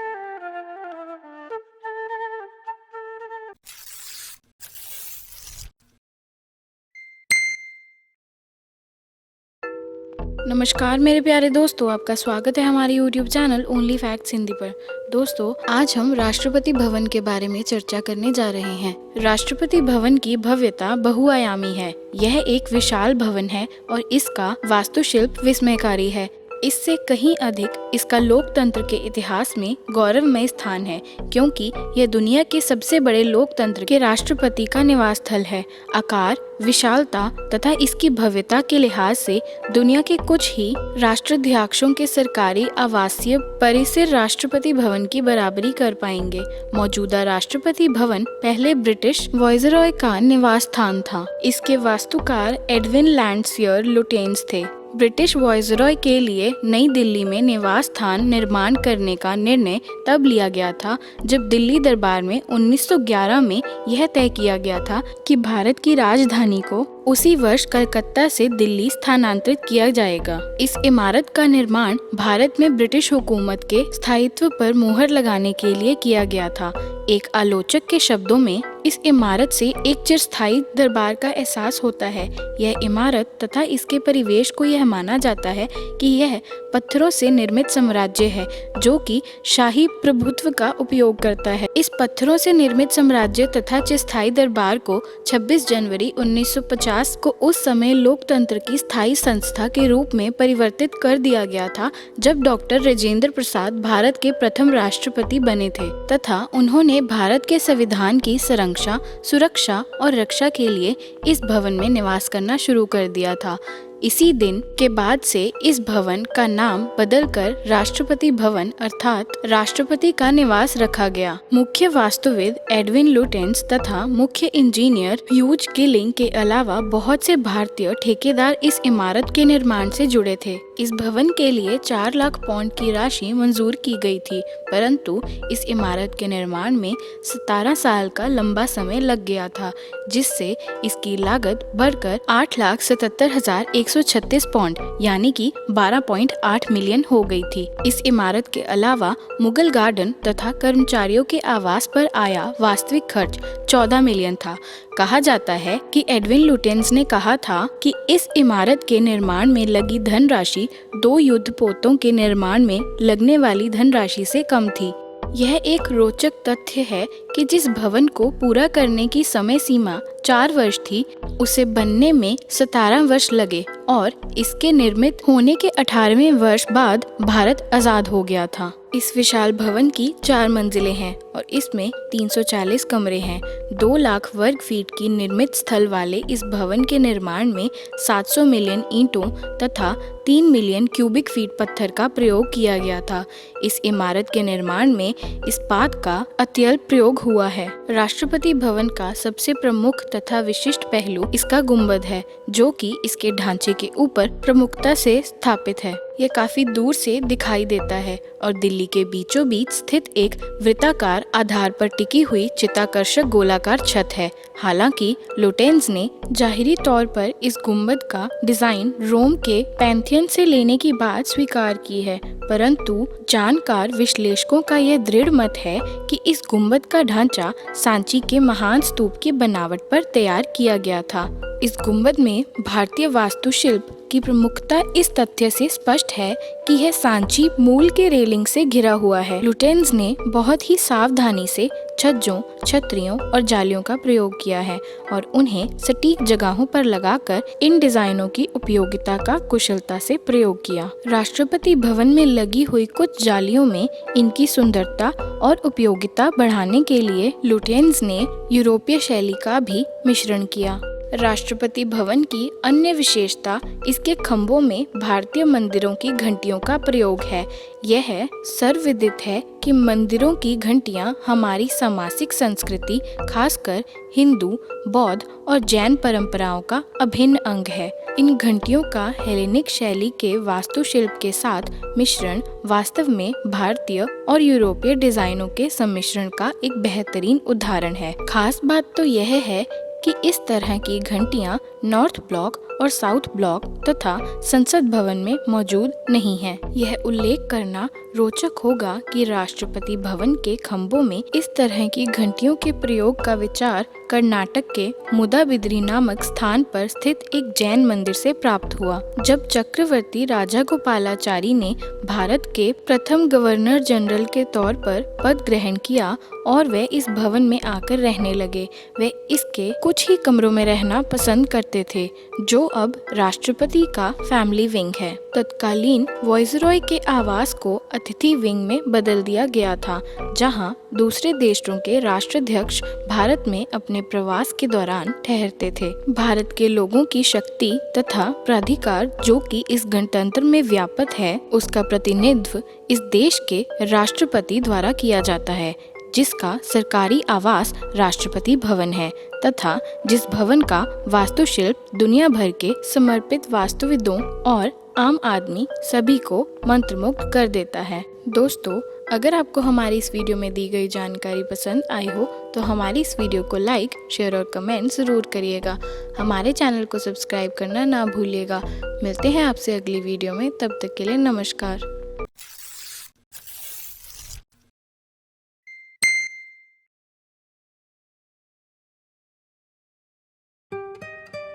नमस्कार मेरे प्यारे दोस्तों, आपका स्वागत है हमारे YouTube channel only facts Hindi पर। दोस्तों, आज हम राष्ट्रपति भवन के बारे में चर्चा करने जा रहे हैं। राष्ट्रपति भवन की भव्यता बहुआयामी है। यह एक विशाल भवन है और इसका वास्तुशिल्प विस्मयकारी है। इससे कहीं अधिक इसका लोकतंत्र के इतिहास में गौरवमय स्थान है, क्योंकि यह दुनिया के सबसे बड़े लोकतंत्र के राष्ट्रपति का निवास स्थल है। आकार, विशालता तथा इसकी भव्यता के लिहाज से दुनिया के कुछ ही राष्ट्राध्यक्षों के सरकारी आवासीय परिसर राष्ट्रपति भवन की बराबरी कर पाएंगे। मौजूदा राष्ट्रपति भवन पहले ब्रिटिश वायसरॉय का निवास स्थान था। इसके वास्तुकार एडविन लैंडसियर लुटेंस थे। ब्रिटिश वायसरॉय के लिए नई दिल्ली में निवास स्थान निर्माण करने का निर्णय तब लिया गया था जब दिल्ली दरबार में 1911 में यह तय किया गया था कि भारत की राजधानी को उसी वर्ष कलकत्ता से दिल्ली स्थानांतरित किया जाएगा। इस इमारत का निर्माण भारत में ब्रिटिश हुकूमत के स्थायित्व पर मुहर लगाने के लिए किया गया था। एक आलोचक के शब्दों में, इस इमारत से एक चिरस्थायी दरबार का एहसास होता है। यह इमारत तथा इसके परिवेश को यह माना जाता है कि यह पत्थरों से निर्मित साम्राज्य है जो कि शाही प्रभुत्व का उपयोग करता है। इस पत्थरों से निर्मित साम्राज्य तथा चिरस्थायी दरबार को 26 जनवरी 1950 को उस समय लोकतंत्र की स्थायी संस्था के रूप में परिवर्तित कर दिया गया था, जब डॉक्टर राजेंद्र प्रसाद भारत के प्रथम राष्ट्रपति बने थे तथा उन्होंने भारत के संविधान की संरक्षा, सुरक्षा और रक्षा के लिए इस भवन में निवास करना शुरू कर दिया था। इसी दिन के बाद से इस भवन का नाम बदलकर राष्ट्रपति भवन अर्थात राष्ट्रपति का निवास रखा गया। मुख्य वास्तुविद एडविन लुटेंस तथा मुख्य इंजीनियर ह्यूज किलिंग के अलावा बहुत से भारतीय ठेकेदार इस इमारत के निर्माण से जुड़े थे। इस भवन के लिए 4 लाख पाउंड की राशि मंजूर की गई थी, परंतु इस इमारत के निर्माण में 17 साल का लंबा समय लग गया था, जिससे इसकी लागत बढ़कर 8,77,136 पाउंड यानी कि 12.8 मिलियन हो गई थी। इस इमारत के अलावा मुगल गार्डन तथा कर्मचारियों के आवास पर आया वास्तविक खर्च 14 मिलियन था। कहा जाता है कि एडविन लुटेंस ने कहा था कि इस इमारत के निर्माण में लगी धनराशि 2 युद्धपोतों के निर्माण में लगने वाली धनराशि से कम थी। यह एक रोचक तथ्य है कि जिस भवन को पूरा करने की समय सीमा 4 वर्ष थी, उसे बनने में 17 वर्ष लगे और इसके निर्मित होने के 18वें वर्ष बाद भारत आजाद हो गया था। इस विशाल भवन की 4 मंजिलें हैं और इसमें 340 कमरे हैं। 2 लाख वर्ग फीट की निर्मित स्थल वाले इस भवन के निर्माण में 700 मिलियन ईंटों तथा 3 मिलियन क्यूबिक फीट पत्थर का प्रयोग किया गया था। इस इमारत के निर्माण में इस्पात का अत्यल्प प्रयोग हुआ है। राष्ट्रपति भवन का सबसे प्रमुख तथा विशिष्ट पहलू इसका गुंबद है, जो कि इसके ढांचे के ऊपर प्रमुखता से स्थापित है। यह काफी दूर से दिखाई देता है और दिल्ली के बीचों बीच स्थित एक वृत्ताकार आधार पर टिकी हुई चित्ताकर्षक गोलाकार छत है। हालांकि लुटेन्स ने जाहिरी तौर पर इस गुंबद का डिजाइन रोम के पैंथियन से लेने की बात स्वीकार की है, परंतु जानकार विश्लेषकों का यह दृढ़ मत है कि इस गुंबद का ढांचा सांची के महान स्तूप की बनावट पर तैयार किया गया था। इस गुंबद में भारतीय वास्तुशिल्प की प्रमुखता इस तथ्य से स्पष्ट है कि यह सांची मूल के रेलिंग से घिरा हुआ है। लुटेन्स ने बहुत ही सावधानी से छज्जों, छतरियों और जालियों का प्रयोग किया है और उन्हें सटीक जगहों पर लगाकर इन डिजाइनों की उपयोगिता का कुशलता से प्रयोग किया। राष्ट्रपति भवन में लगी हुई कुछ जालियों में इनकी सुंदरता और उपयोगिता बढ़ाने के लिए लुटेन्स ने यूरोपीय शैली का भी मिश्रण किया। राष्ट्रपति भवन की अन्य विशेषता इसके खंभों में भारतीय मंदिरों की घंटियों का प्रयोग है। यह सर्वविदित है कि मंदिरों की घंटियां हमारी सामाजिक संस्कृति, खासकर हिंदू, बौद्ध और जैन परंपराओं का अभिन्न अंग है। इन घंटियों का हेलेनिक शैली के वास्तुशिल्प के साथ मिश्रण वास्तव में भारतीय और यूरोपीय डिजाइनों के सम्मिश्रण का एक बेहतरीन उदाहरण है। खास बात तो यह है कि इस तरह की घंटियां नॉर्थ ब्लॉक और साउथ ब्लॉक तथा संसद भवन में मौजूद नहीं हैं। यह उल्लेख करना रोचक होगा कि राष्ट्रपति भवन के खंभों में इस तरह की घंटियों के प्रयोग का विचार कर्नाटक के मुदाबिद्री नामक स्थान पर स्थित एक जैन मंदिर से प्राप्त हुआ। जब चक्रवर्ती राजागोपालाचारी ने भारत के प्रथम गवर्नर जनरल के तौर पर पद ग्रहण किया और वे इस भवन में आकर रहने लगे, वे इसके कुछ ही कमरों में रहना पसंद करते थे, जो अब राष्ट्रपति का फैमिली विंग है। तत्कालीन वाइसरॉय के आवास को अतिथि विंग में बदल दिया गया था, जहां दूसरे देशों के राष्ट्राध्यक्ष भारत में अपने प्रवास के दौरान ठहरते थे। भारत के लोगों की शक्ति तथा प्राधिकार जो कि इस गणतंत्र में व्याप्त है, उसका प्रतिनिधित्व इस देश के राष्ट्रपति द्वारा किया जाता है, जिसका सरकारी आवास राष्ट्रपति भवन है तथा जिस भवन का वास्तुशिल्प दुनिया भर के समर्पित वास्तुविदों और आम आदमी सभी को मंत्रमुग्ध कर देता है। दोस्तों, अगर आपको हमारी इस वीडियो में दी गई जानकारी पसंद आई हो तो हमारी इस वीडियो को लाइक, शेयर और कमेंट ज़रूर करिएगा। हमारे चैनल को सब्सक्राइब करना ना भूलिएगा। मिलते हैं आपसे अगली वीडियो में, तब तक के लिए नमस्कार।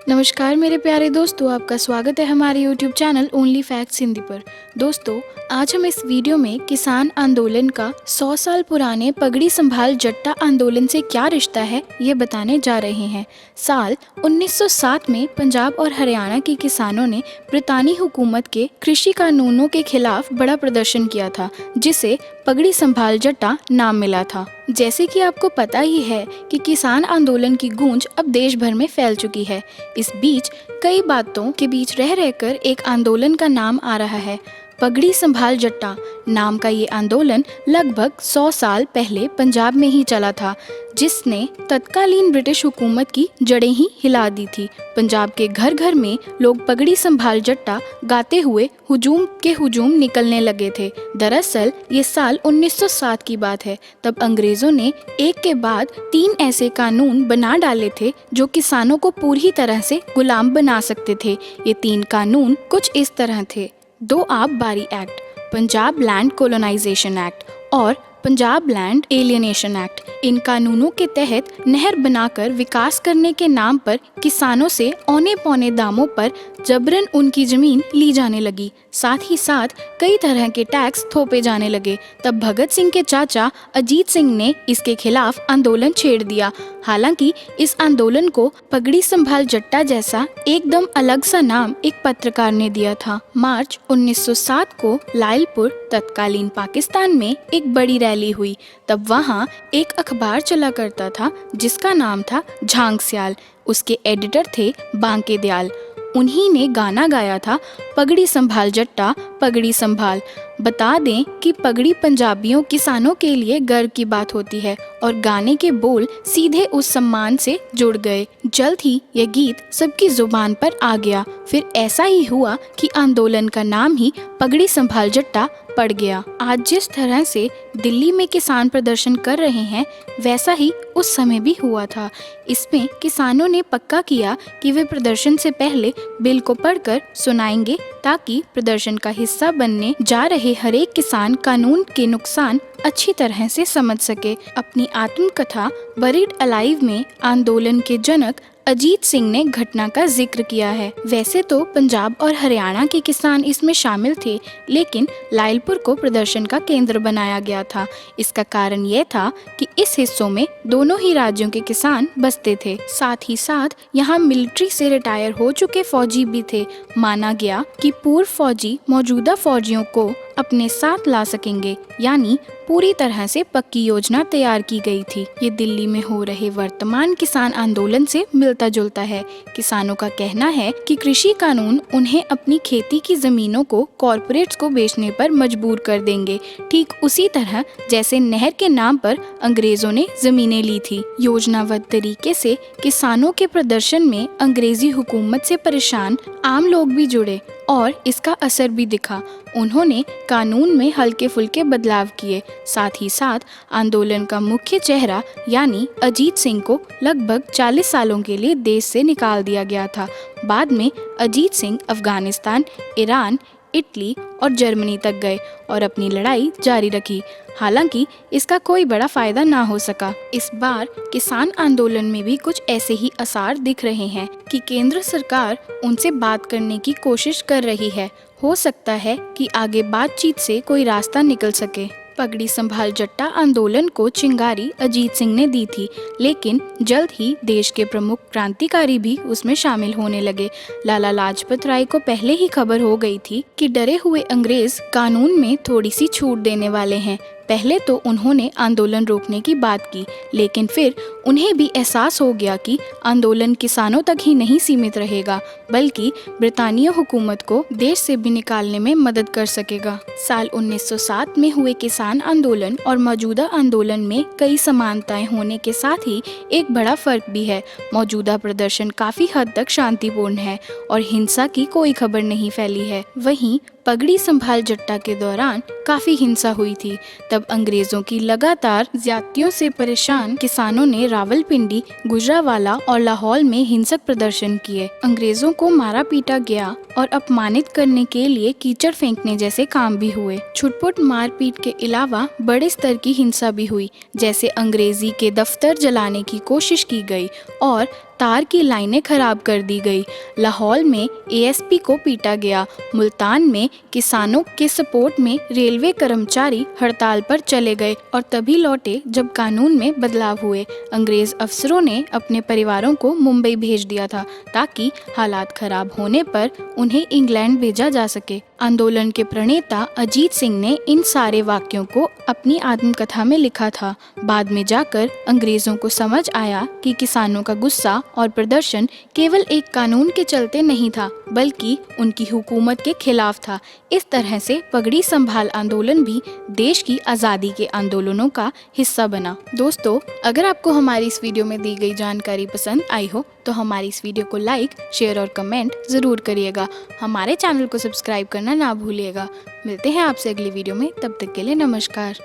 नमस्कार मेरे प्यारे दोस्तों, आपका स्वागत है हमारे YouTube channel only facts Hindi पर। दोस्तों, आज हम इस वीडियो में किसान आंदोलन का 100 साल पुराने पगड़ी संभाल जट्टा आंदोलन से क्या रिश्ता है, ये बताने जा रहे हैं। साल 1907 में पंजाब और हरियाणा के किसानों ने ब्रितानी हुकूमत के कृषि कानूनों के खिलाफ बड़ा प्रदर्शन किया था, जिसे पगड़ी संभाल जट्टा नाम मिला था। जैसे कि आपको पता ही है कि किसान आंदोलन की गूंज अब देश भर में फैल चुकी है। इस बीच कई बातों के बीच रह रहकर एक आंदोलन का नाम आ रहा है। पगड़ी संभाल जट्टा नाम का ये आंदोलन लगभग 100 साल पहले पंजाब में ही चला था, जिसने तत्कालीन ब्रिटिश हुकूमत की जड़ें ही हिला दी थी। पंजाब के घर घर में लोग पगड़ी संभाल जट्टा गाते हुए हुजूम निकलने लगे थे। दरअसल ये साल 1907 की बात है। तब अंग्रेजों ने एक के बाद 3 ऐसे कानून बना डाले थे जो किसानों को पूरी तरह से गुलाम बना सकते थे। ये 3 कानून कुछ इस तरह थे: 2 आब बारी Act, Punjab Land Colonisation Act और पंजाब लैंड एलियनेशन एक्ट। इन कानूनों के तहत नहर बनाकर विकास करने के नाम पर किसानों से औने पौने दामों पर जबरन उनकी जमीन ली जाने लगी। साथ ही साथ कई तरह के टैक्स थोपे जाने लगे। तब भगत सिंह के चाचा अजीत सिंह ने इसके खिलाफ आंदोलन छेड़ दिया। हालांकि इस आंदोलन को पगड़ी संभाल जट्टा जैसा एकदम अलग सा नाम एक पत्रकार ने दिया था। मार्च 1907 को लायलपुर तत्कालीन पाकिस्तान में एक बड़ी रैली हुई। तब वहाँ एक अखबार चला करता था जिसका नाम था झांग स्याल। उसके एडिटर थे बांके दयाल। उन्हीं ने गाना गाया था, पगड़ी संभाल जट्टा पगड़ी संभाल। बता दें कि पगड़ी पंजाबियों किसानों के लिए गर्व की बात होती है और गाने के बोल सीधे उस सम्मान से जुड़ गए। जल्द ही यह गीत सबकी जुबान पर आ गया। फिर ऐसा ही हुआ कि आंदोलन का नाम ही पगड़ी संभाल जट्टा पड़ गया। आज जिस तरह से दिल्ली में किसान प्रदर्शन कर रहे हैं, वैसा ही उस समय भी हुआ था। इसमें किसानों ने पक्का किया कि वे प्रदर्शन से पहले बिल को पढ़कर सुनाएंगे, ताकि प्रदर्शन का हिस्सा बनने जा रहे हर एक किसान कानून के नुकसान अच्छी तरह से समझ सके। अपनी आत्मकथा बरीड अलाइव में आंदोलन के जनक अजीत सिंह ने घटना का जिक्र किया है। वैसे तो पंजाब और हरियाणा के किसान इसमें शामिल थे, लेकिन लायलपुर को प्रदर्शन का केंद्र बनाया गया था। इसका कारण यह था कि इस हिस्सों में दोनों ही राज्यों के किसान बसते थे। साथ ही साथ यहाँ मिलिट्री से रिटायर हो चुके फौजी भी थे। माना गया कि पूर्व फौजी मौजूदा फौजियों को अपने साथ ला सकेंगे, यानी पूरी तरह से पक्की योजना तैयार की गई थी। ये दिल्ली में हो रहे वर्तमान किसान आंदोलन से मिलता जुलता है। किसानों का कहना है कि कृषि कानून उन्हें अपनी खेती की जमीनों को कॉरपोरेट्स को बेचने पर मजबूर कर देंगे, ठीक उसी तरह जैसे नहर के नाम पर अंग्रेजों ने जमीनें ली थी। योजनाबद्ध तरीके से किसानों के प्रदर्शन में अंग्रेजी हुकूमत से परेशान आम लोग भी जुड़े और इसका असर भी दिखा। उन्होंने कानून में हल्के फुल्के बदलाव किए। साथ ही साथ आंदोलन का मुख्य चेहरा यानी अजीत सिंह को लगभग 40 सालों के लिए देश से निकाल दिया गया था। बाद में अजीत सिंह अफगानिस्तान, ईरान, इटली और जर्मनी तक गए और अपनी लड़ाई जारी रखी। हालांकि इसका कोई बड़ा फायदा ना हो सका। इस बार किसान आंदोलन में भी कुछ ऐसे ही आसार दिख रहे हैं कि केंद्र सरकार उनसे बात करने की कोशिश कर रही है। हो सकता है कि आगे बातचीत से कोई रास्ता निकल सके। पगड़ी संभाल जट्टा आंदोलन को चिंगारी अजीत सिंह ने दी थी, लेकिन जल्द ही देश के प्रमुख क्रांतिकारी भी उसमें शामिल होने लगे। लाला लाजपत राय को पहले ही खबर हो गई थी कि डरे हुए अंग्रेज कानून में थोड़ी सी छूट देने वाले हैं। पहले तो उन्होंने आंदोलन रोकने की बात की, लेकिन फिर उन्हें भी एहसास हो गया कि आंदोलन किसानों तक ही नहीं सीमित रहेगा, बल्कि ब्रितानिया हुकूमत को देश से भी निकालने में मदद कर सकेगा। साल 1907 में हुए किसान आंदोलन और मौजूदा आंदोलन में कई समानताएं होने के साथ ही एक बड़ा फर्क भी है। मौजूदा प्रदर्शन काफी हद तक शांतिपूर्ण है और हिंसा की कोई खबर नहीं फैली है। वहीं पगड़ी संभाल जट्टा के दौरान काफी हिंसा हुई थी। तब अंग्रेजों की लगातार ज्यादतियों से परेशान किसानों ने रावलपिंडी, गुजरावाला और लाहौर में हिंसक प्रदर्शन किए। अंग्रेजों को मारा पीटा गया और अपमानित करने के लिए कीचड़ फेंकने जैसे काम भी हुए। छुटपुट मारपीट के अलावा बड़े स्तर की हिंसा भी हुई, जैसे अंग्रेजी के दफ्तर जलाने की कोशिश की गई और तार की लाइनें खराब कर दी गई। लाहौर में एएसपी को पीटा गया। मुल्तान में किसानों के सपोर्ट में रेलवे कर्मचारी हड़ताल पर चले गए और तभी लौटे जब कानून में बदलाव हुए। अंग्रेज अफसरों ने अपने परिवारों को मुंबई भेज दिया था, ताकि हालात खराब होने पर उन्हें इंग्लैंड भेजा जा सके। आंदोलन के प्रणेता अजीत सिंह ने इन सारे वाक्यों को अपनी आत्मकथा में लिखा था। बाद में जाकर अंग्रेजों को समझ आया कि किसानों का गुस्सा और प्रदर्शन केवल एक कानून के चलते नहीं था, बल्कि उनकी हुकूमत के खिलाफ था। इस तरह से पगड़ी संभाल आंदोलन भी देश की आज़ादी के आंदोलनों का हिस्सा बना। दोस्तों, अगर आपको हमारी इस वीडियो में दी गई जानकारी पसंद आई हो तो हमारी इस वीडियो को लाइक, शेयर और कमेंट ज़रूर करिएगा। हमारे चैनल को सब्सक्राइब करना ना भूलिएगा। मिलते हैं आपसे अगली वीडियो में, तब तक के लिए नमस्कार।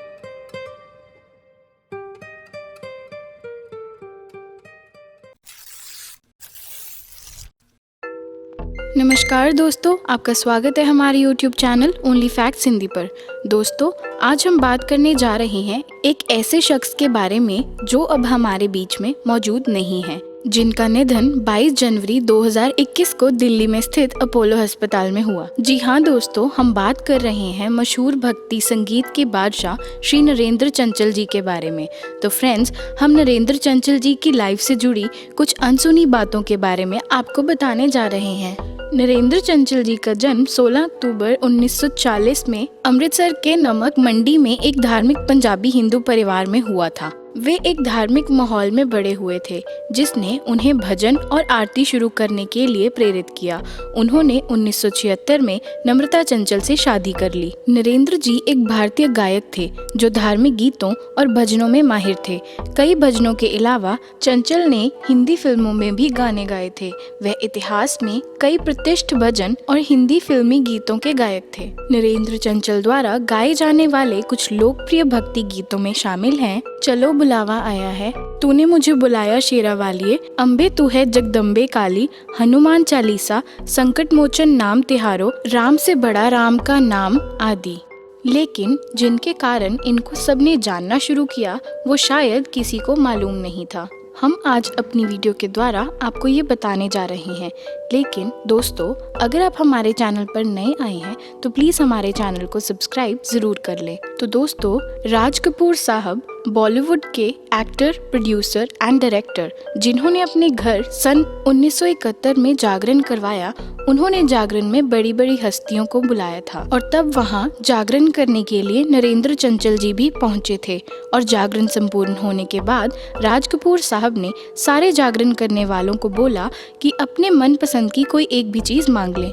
नमस्कार दोस्तों, आपका स्वागत है हमारे YouTube channel only facts Hindi पर। दोस्तों, आज हम बात करने जा रहे हैं एक ऐसे शख्स के बारे में जो अब हमारे बीच में मौजूद नहीं है, जिनका निधन 22 जनवरी 2021 को दिल्ली में स्थित अपोलो अस्पताल में हुआ। जी हाँ दोस्तों, हम बात कर रहे हैं मशहूर भक्ति संगीत के बादशाह श्री नरेंद्र चंचल जी के बारे में। तो फ्रेंड्स, हम नरेंद्र चंचल जी की लाइफ से जुड़ी कुछ अनसुनी बातों के बारे में आपको बताने जा रहे हैं। नरेंद्र चंचल जी का जन्म 16 अक्टूबर 1940 में अमृतसर के नमक मंडी में एक धार्मिक पंजाबी हिंदू परिवार में हुआ था। वे एक धार्मिक माहौल में बड़े हुए थे जिसने उन्हें भजन और आरती शुरू करने के लिए प्रेरित किया। उन्होंने 1976 में नम्रता चंचल से शादी कर ली। नरेंद्र जी एक भारतीय गायक थे जो धार्मिक गीतों और भजनों में माहिर थे। कई भजनों के अलावा चंचल ने हिंदी फिल्मों में भी गाने गाए थे। वह इतिहास में कई प्रतिष्ठित भजन और हिंदी फिल्मी गीतों के गायक थे। नरेंद्र चंचल द्वारा गाए जाने वाले कुछ लोकप्रिय भक्ति गीतों में शामिल हैं चलो बुलावा आया है, तूने मुझे बुलाया शेरा वालिए, अम्बे तू है जगदम्बे काली, हनुमान चालीसा, संकट मोचन नाम तिहारो, राम से बड़ा राम का नाम आदि। लेकिन जिनके कारण इनको सबने जानना शुरू किया वो शायद किसी को मालूम नहीं था। हम आज अपनी वीडियो के द्वारा आपको ये बताने जा रहे हैं। लेकिन दोस्तों, अगर आप हमारे चैनल पर नए आए हैं तो प्लीज़ हमारे चैनल को सब्सक्राइब ज़रूर कर लें। तो दोस्तों, राज कपूर साहब बॉलीवुड के एक्टर, प्रोड्यूसर एंड डायरेक्टर जिन्होंने अपने घर सन 1971 में जागरण करवाया, उन्होंने जागरण में बड़ी बड़ी हस्तियों को बुलाया था और तब वहां जागरण करने के लिए नरेंद्र चंचल जी भी पहुंचे थे। और जागरण संपूर्ण होने के बाद राज कपूर साहब ने सारे जागरण करने वालों को बोला कि अपने मनपसंद की कोई एक भी चीज़ मांग लें।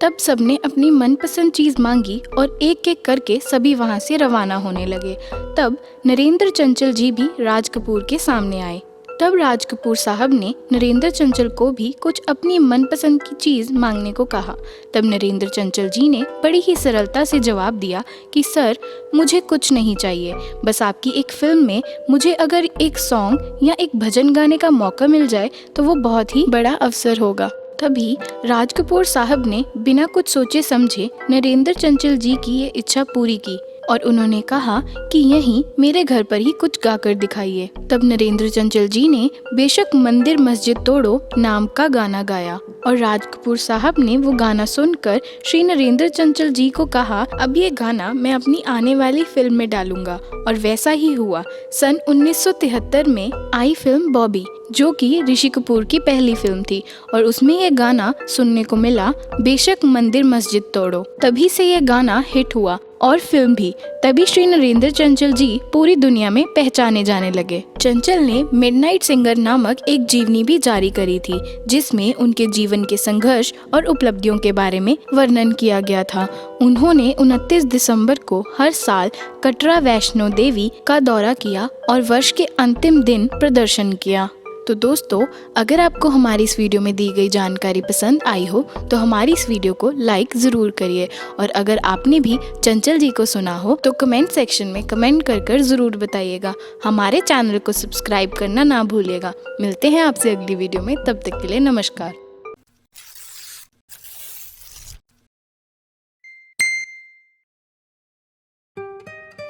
तब सबने अपनी मनपसंद चीज़ मांगी और एक एक करके सभी वहां से रवाना होने लगे। तब नरेंद्र चंचल जी भी राज कपूर के सामने आए। तब राज कपूर साहब ने नरेंद्र चंचल को भी कुछ अपनी मनपसंद की चीज़ मांगने को कहा। तब नरेंद्र चंचल जी ने बड़ी ही सरलता से जवाब दिया कि सर, मुझे कुछ नहीं चाहिए, बस आपकी एक फिल्म में मुझे अगर एक सॉन्ग या एक भजन गाने का मौका मिल जाए तो वो बहुत ही बड़ा अवसर होगा। तभी राज कपूर साहब ने बिना कुछ सोचे समझे नरेंद्र चंचल जी की ये इच्छा पूरी की और उन्होंने कहा कि यहीं मेरे घर पर ही कुछ गाकर दिखाइए। तब नरेंद्र चंचल जी ने बेशक मंदिर मस्जिद तोड़ो नाम का गाना गाया और राज कपूर साहब ने वो गाना सुनकर श्री नरेंद्र चंचल जी को कहा, अब ये गाना मैं अपनी आने वाली फिल्म में डालूंगा। और वैसा ही हुआ। सन 1973 में आई फिल्म बॉबी, जो कि ऋषि कपूर की पहली फिल्म थी और उसमें ये गाना सुनने को मिला, बेशक मंदिर मस्जिद तोड़ो। तभी से ये गाना हिट हुआ और फिल्म भी। तभी श्री नरेंद्र चंचल जी पूरी दुनिया में पहचाने जाने लगे। चंचल ने मिडनाइट सिंगर नामक एक जीवनी भी जारी करी थी जिसमें उनके जीवन के संघर्ष और उपलब्धियों के बारे में वर्णन किया गया था। उन्होंने 29 दिसंबर को हर साल कटरा वैष्णो देवी का दौरा किया और वर्ष के अंतिम दिन प्रदर्शन किया। तो दोस्तों, अगर आपको हमारी इस वीडियो में दी गई जानकारी पसंद आई हो तो हमारी इस वीडियो को लाइक ज़रूर करिए। और अगर आपने भी चंचल जी को सुना हो तो कमेंट सेक्शन में कमेंट कर ज़रूर बताइएगा। हमारे चैनल को सब्सक्राइब करना ना भूलिएगा। मिलते हैं आपसे अगली वीडियो में, तब तक के लिए नमस्कार।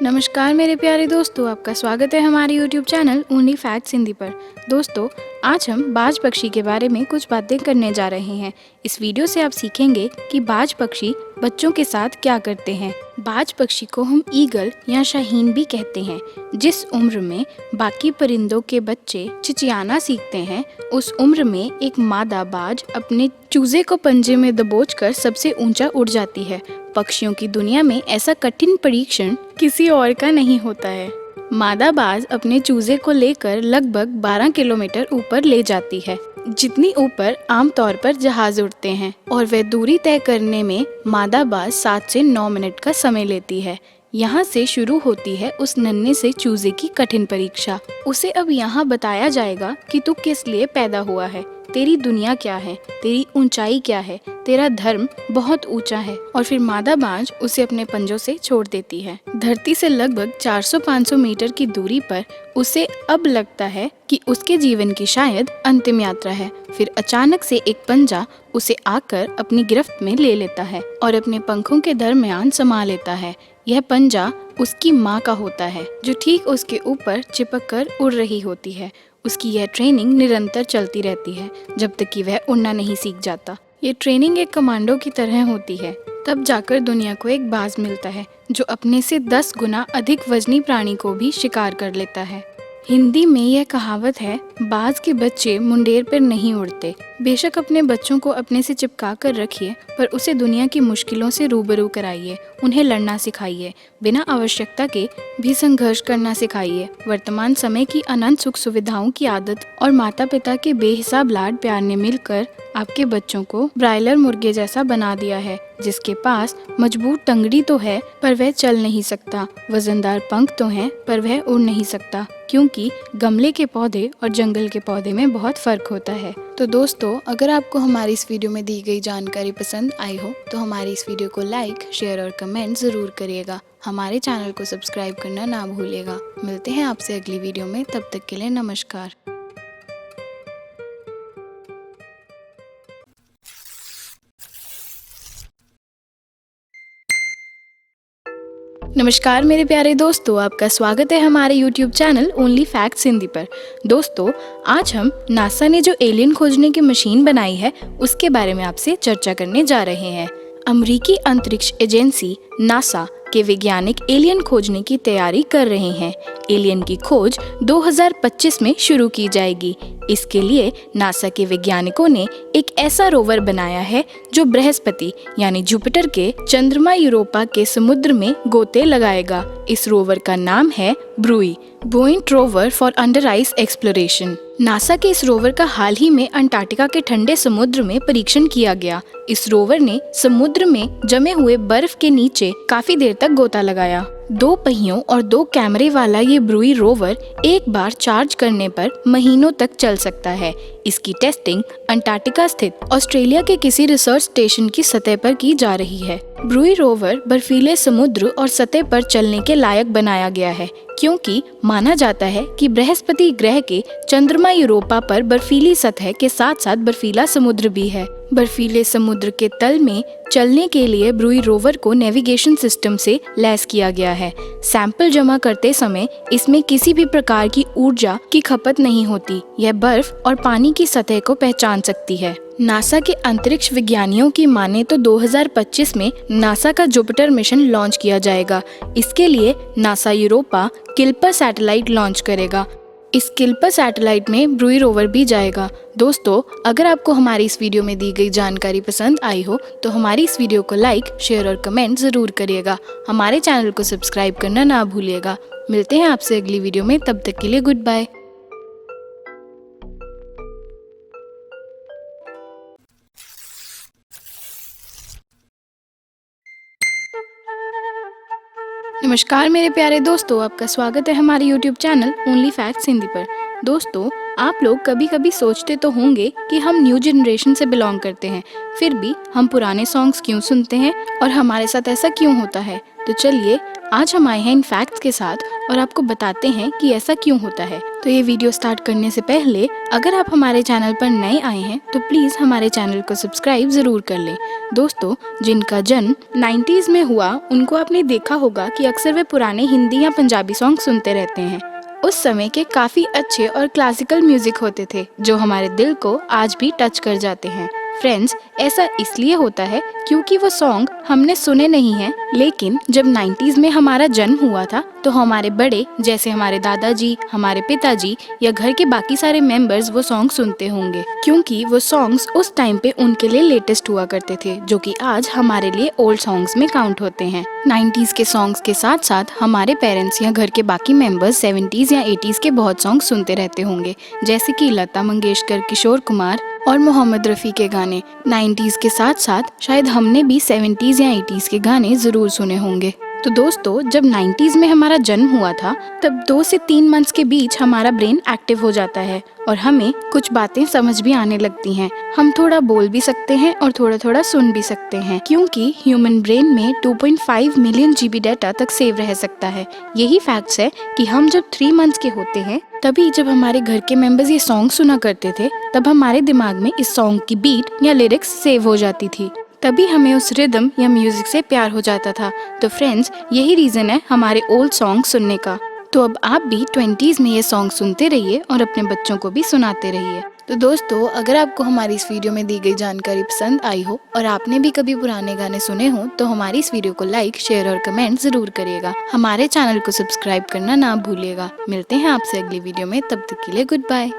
नमस्कार मेरे प्यारे दोस्तों, आपका स्वागत है हमारे YouTube channel only facts Hindi पर। दोस्तों, आज हम बाज पक्षी के बारे में कुछ बातें करने जा रहे हैं। इस वीडियो से आप सीखेंगे कि बाज पक्षी बच्चों के साथ क्या करते हैं। बाज पक्षी को हम ईगल या शाहीन भी कहते हैं। जिस उम्र में बाकी परिंदों के बच्चे चिचियाना सीखते हैं, उस उम्र में एक मादा बाज अपने चूजे को पंजे में दबोचकर सबसे ऊंचा उड़ जाती है। पक्षियों की दुनिया में ऐसा कठिन परीक्षण किसी और का नहीं होता है। मादा बाज अपने चूजे को लेकर लगभग 12 किलोमीटर ऊपर ले जाती है, जितनी ऊपर आमतौर पर जहाज उड़ते हैं, और वह दूरी तय करने में मादा बाज 7 से 9 मिनट का समय लेती है। यहाँ से शुरू होती है उस नन्हे से चूजे की कठिन परीक्षा। उसे अब यहाँ बताया जाएगा कि तू किस लिए पैदा हुआ है, तेरी दुनिया क्या है, तेरी ऊंचाई क्या है, तेरा धर्म बहुत ऊंचा है। और फिर मादा बाज उसे अपने पंजों से छोड़ देती है। धरती से लगभग 400-500 मीटर की दूरी पर उसे अब लगता है कि उसके जीवन की शायद अंतिम यात्रा है। फिर अचानक से एक पंजा उसे आकर अपनी गिरफ्त में ले लेता है और अपने पंखों के दरमियान समा लेता है। यह पंजा उसकी माँ का होता है, जो ठीक उसके ऊपर चिपक कर उड़ रही होती है। उसकी यह ट्रेनिंग निरंतर चलती रहती है जब तक कि वह उड़ना नहीं सीख जाता। ये ट्रेनिंग एक कमांडो की तरह होती है। तब जाकर दुनिया को एक बाज मिलता है जो अपने से 10 गुना अधिक वजनी प्राणी को भी शिकार कर लेता है। हिंदी में यह कहावत है, बाज के बच्चे मुंडेर पर नहीं उड़ते। बेशक अपने बच्चों को अपने से चिपका कर रखिए, पर उसे दुनिया की मुश्किलों से रूबरू कराइए, उन्हें लड़ना सिखाइए, बिना आवश्यकता के भी संघर्ष करना सिखाइए। वर्तमान समय की अनंत सुख सुविधाओं की आदत और माता पिता के बेहिसाब लाड प्यार ने मिलकर आपके बच्चों को ब्रायलर मुर्गे जैसा बना दिया है, जिसके पास मजबूत टंगड़ी तो है पर वह चल नहीं सकता, वजनदार पंख तो हैं पर वह उड़ नहीं सकता, क्योंकि गमले के पौधे और जंगल के पौधे में बहुत फर्क होता है। तो दोस्तों, अगर आपको हमारी इस वीडियो में दी गई जानकारी पसंद आई हो तो हमारी इस वीडियो को लाइक, शेयर और कमेंट ज़रूर करिएगा। हमारे चैनल को सब्सक्राइब करना ना भूलिएगा। मिलते हैं आपसे अगली वीडियो में, तब तक के लिए नमस्कार। नमस्कार मेरे प्यारे दोस्तों, आपका स्वागत है हमारे YouTube channel only facts Hindi पर। दोस्तों, आज हम नासा ने जो एलियन खोजने की मशीन बनाई है उसके बारे में आपसे चर्चा करने जा रहे हैं। अमेरिकी अंतरिक्ष एजेंसी नासा के वैज्ञानिक एलियन खोजने की तैयारी कर रहे हैं। एलियन की खोज 2025 में शुरू की जाएगी। इसके लिए नासा के वैज्ञानिकों ने एक ऐसा रोवर बनाया है जो बृहस्पति यानी जुपिटर के चंद्रमा यूरोपा के समुद्र में गोते लगाएगा। इस रोवर का नाम है BRUIE, buoyant rover for under ice exploration. NASA के इस रोवर का हाल ही में अंटार्कटिका के ठंडे समुद्र में परीक्षण किया गया। इस रोवर ने समुद्र में जमे हुए बर्फ के नीचे काफी देर तक गोता लगाया। 2 पहियों और 2 कैमरे वाला ये ब्रूई रोवर एक बार चार्ज करने पर महीनों तक चल सकता है। इसकी टेस्टिंग अंटार्कटिका स्थित ऑस्ट्रेलिया के किसी रिसर्च स्टेशन की सतह पर की जा रही है। ब्रूई रोवर बर्फीले समुद्र और सतह पर चलने के लायक बनाया गया है, क्योंकि माना जाता है कि बृहस्पति ग्रह के चंद्रमा यूरोपा पर बर्फीली सतह के साथ साथ बर्फीला समुद्र भी है। बर्फीले समुद्र के तल में चलने के लिए ब्रूई रोवर को नेविगेशन सिस्टम से लैस किया गया है। सैंपल जमा करते समय इसमें किसी भी प्रकार की ऊर्जा की खपत नहीं होती। यह बर्फ और पानी की सतह को पहचान सकती है। नासा के अंतरिक्ष विज्ञानियों की माने तो 2025 में नासा का जुपिटर मिशन लॉन्च किया जाएगा। इसके लिए नासा यूरोपा किल्पर सैटेलाइट लॉन्च करेगा। इस किल्पर सैटेलाइट में ब्रूई रोवर भी जाएगा। दोस्तों, अगर आपको हमारी इस वीडियो में दी गई जानकारी पसंद आई हो तो हमारी इस वीडियो को लाइक, शेयर और कमेंट ज़रूर करिएगा। हमारे चैनल को सब्सक्राइब करना ना भूलिएगा। मिलते हैं आपसे अगली वीडियो में, तब तक के लिए गुड बाय। नमस्कार मेरे प्यारे दोस्तों, आपका स्वागत है हमारे YouTube channel only facts Hindi पर। दोस्तों, आप लोग कभी कभी सोचते तो होंगे कि हम न्यू जनरेशन से बिलोंग करते हैं, फिर भी हम पुराने सॉन्ग्स क्यों सुनते हैं और हमारे साथ ऐसा क्यों होता है। तो चलिए आज हम आए हैं इन फैक्ट्स के साथ और आपको बताते हैं कि ऐसा क्यों होता है। तो ये वीडियो स्टार्ट करने से पहले अगर आप हमारे चैनल पर नए आए हैं तो प्लीज़ हमारे चैनल को सब्सक्राइब ज़रूर कर लें। दोस्तों, जिनका जन्म 90s में हुआ उनको आपने देखा होगा कि अक्सर वे पुराने हिंदी या पंजाबी सॉन्ग सुनते रहते हैं। उस समय के काफ़ी अच्छे और क्लासिकल म्यूजिक होते थे जो हमारे दिल को आज भी टच कर जाते हैं। फ्रेंड्स, ऐसा इसलिए होता है क्योंकि वो सॉन्ग हमने सुने नहीं हैं, लेकिन जब 90s में हमारा जन्म हुआ था तो हमारे बड़े जैसे हमारे दादाजी, हमारे पिताजी या घर के बाकी सारे मेंबर्स वो सॉन्ग सुनते होंगे, क्योंकि वो सॉन्ग्स उस टाइम पे उनके लिए लेटेस्ट हुआ करते थे, जो कि आज हमारे लिए ओल्ड सॉन्ग्स में काउंट होते हैं। 90s के सॉन्ग्स के साथ साथ हमारे पेरेंट्स या घर के बाकी मेंबर्स 70s या 80s के बहुत सॉन्ग सुनते रहते होंगे, जैसे कि लता मंगेशकर, किशोर कुमार और मोहम्मद रफ़ी के गाने। 90s के साथ साथ शायद हमने भी 70s या 80s के गाने ज़रूर सुने होंगे। तो दोस्तों, जब 90s में हमारा जन्म हुआ था तब 2 से 3 मंथ्स के बीच हमारा ब्रेन एक्टिव हो जाता है और हमें कुछ बातें समझ भी आने लगती हैं। हम थोड़ा बोल भी सकते हैं और थोड़ा थोड़ा सुन भी सकते हैं, क्योंकि ह्यूमन ब्रेन में 2.5 मिलियन GB डाटा तक सेव रह सकता है। यही फैक्ट्स है कि हम जब 3 मंथ्स के होते हैं तभी जब हमारे घर के मेंबर्स ये सॉन्ग सुना करते थे तब हमारे दिमाग में इस सॉन्ग की बीट या लिरिक्स सेव हो जाती थी। तभी हमें उस रिदम या म्यूजिक से प्यार हो जाता था। तो फ्रेंड्स, यही रीज़न है हमारे ओल्ड सॉन्ग सुनने का। तो अब आप भी 20s में ये सॉन्ग सुनते रहिए और अपने बच्चों को भी सुनाते रहिए। तो दोस्तों, अगर आपको हमारी इस वीडियो में दी गई जानकारी पसंद आई हो और आपने भी कभी पुराने गाने सुने हो तो हमारी इस वीडियो को लाइक, शेयर और कमेंट जरूर करिएगा। हमारे चैनल को सब्सक्राइब करना ना भूलिएगा। मिलते हैं आपसे अगली वीडियो में, तब तक के लिए गुड बाय।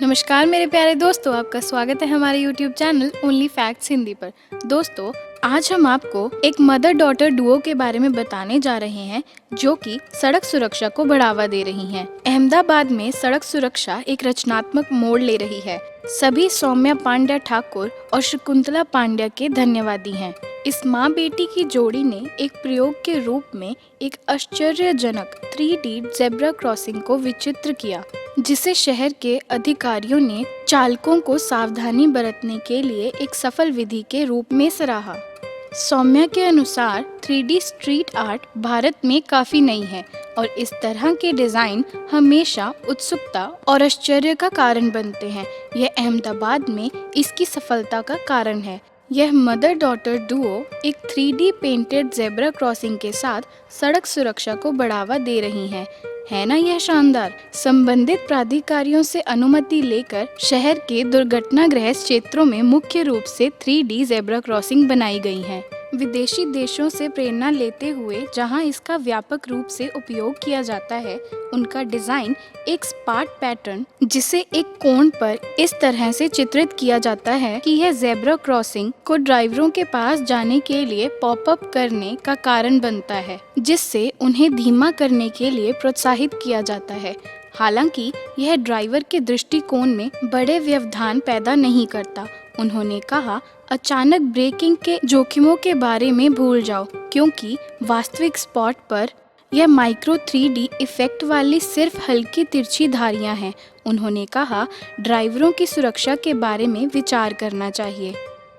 नमस्कार मेरे प्यारे दोस्तों, आपका स्वागत है हमारे YouTube channel only facts Hindi पर। दोस्तों, आज हम आपको एक मदर डॉटर डुओ के बारे में बताने जा रहे हैं जो कि सड़क सुरक्षा को बढ़ावा दे रही हैं। अहमदाबाद में सड़क सुरक्षा एक रचनात्मक मोड़ ले रही है। सभी सौम्या पांड्या ठाकुर और शकुंतला पांड्या के धन्यवादी हैं। इस माँ बेटी की जोड़ी ने एक प्रयोग के रूप में एक आश्चर्यजनक 3D ज़ेब्रा क्रॉसिंग को विचित्र किया, जिसे शहर के अधिकारियों ने चालकों को सावधानी बरतने के लिए एक सफल विधि के रूप में सराहा। सौम्या के अनुसार 3D स्ट्रीट आर्ट भारत में काफी नई है और इस तरह के डिजाइन हमेशा उत्सुकता और आश्चर्य का कारण बनते हैं। यह अहमदाबाद में इसकी सफलता का कारण है। यह मदर डॉटर डुओ एक 3D पेंटेड ज़ेब्रा क्रॉसिंग के साथ सड़क सुरक्षा को बढ़ावा दे रही हैं। है ना यह शानदार? संबंधित प्राधिकारियों से अनुमति लेकर शहर के दुर्घटनाग्रस्त क्षेत्रों में मुख्य रूप से 3D ज़ेब्रा क्रॉसिंग बनाई गई है। विदेशी देशों से प्रेरणा लेते हुए जहां इसका व्यापक रूप से उपयोग किया जाता है, उनका डिजाइन एक स्पाट पैटर्न जिसे एक कोण पर इस तरह से चित्रित किया जाता है कि यह ज़ेब्रा क्रॉसिंग को ड्राइवरों के पास जाने के लिए पॉप अप करने का कारण बनता है, जिससे उन्हें धीमा करने के लिए प्रोत्साहित किया जाता है। हालांकि यह ड्राइवर के दृष्टिकोण में बड़े व्यवधान पैदा नहीं करता। उन्होंने कहा, अचानक ब्रेकिंग के जोखिमों के बारे में भूल जाओ, क्योंकि वास्तविक स्पॉट पर यह माइक्रो 3D इफेक्ट वाली सिर्फ हल्की तिरछी धारियां हैं। उन्होंने कहा, ड्राइवरों की सुरक्षा के बारे में विचार करना चाहिए,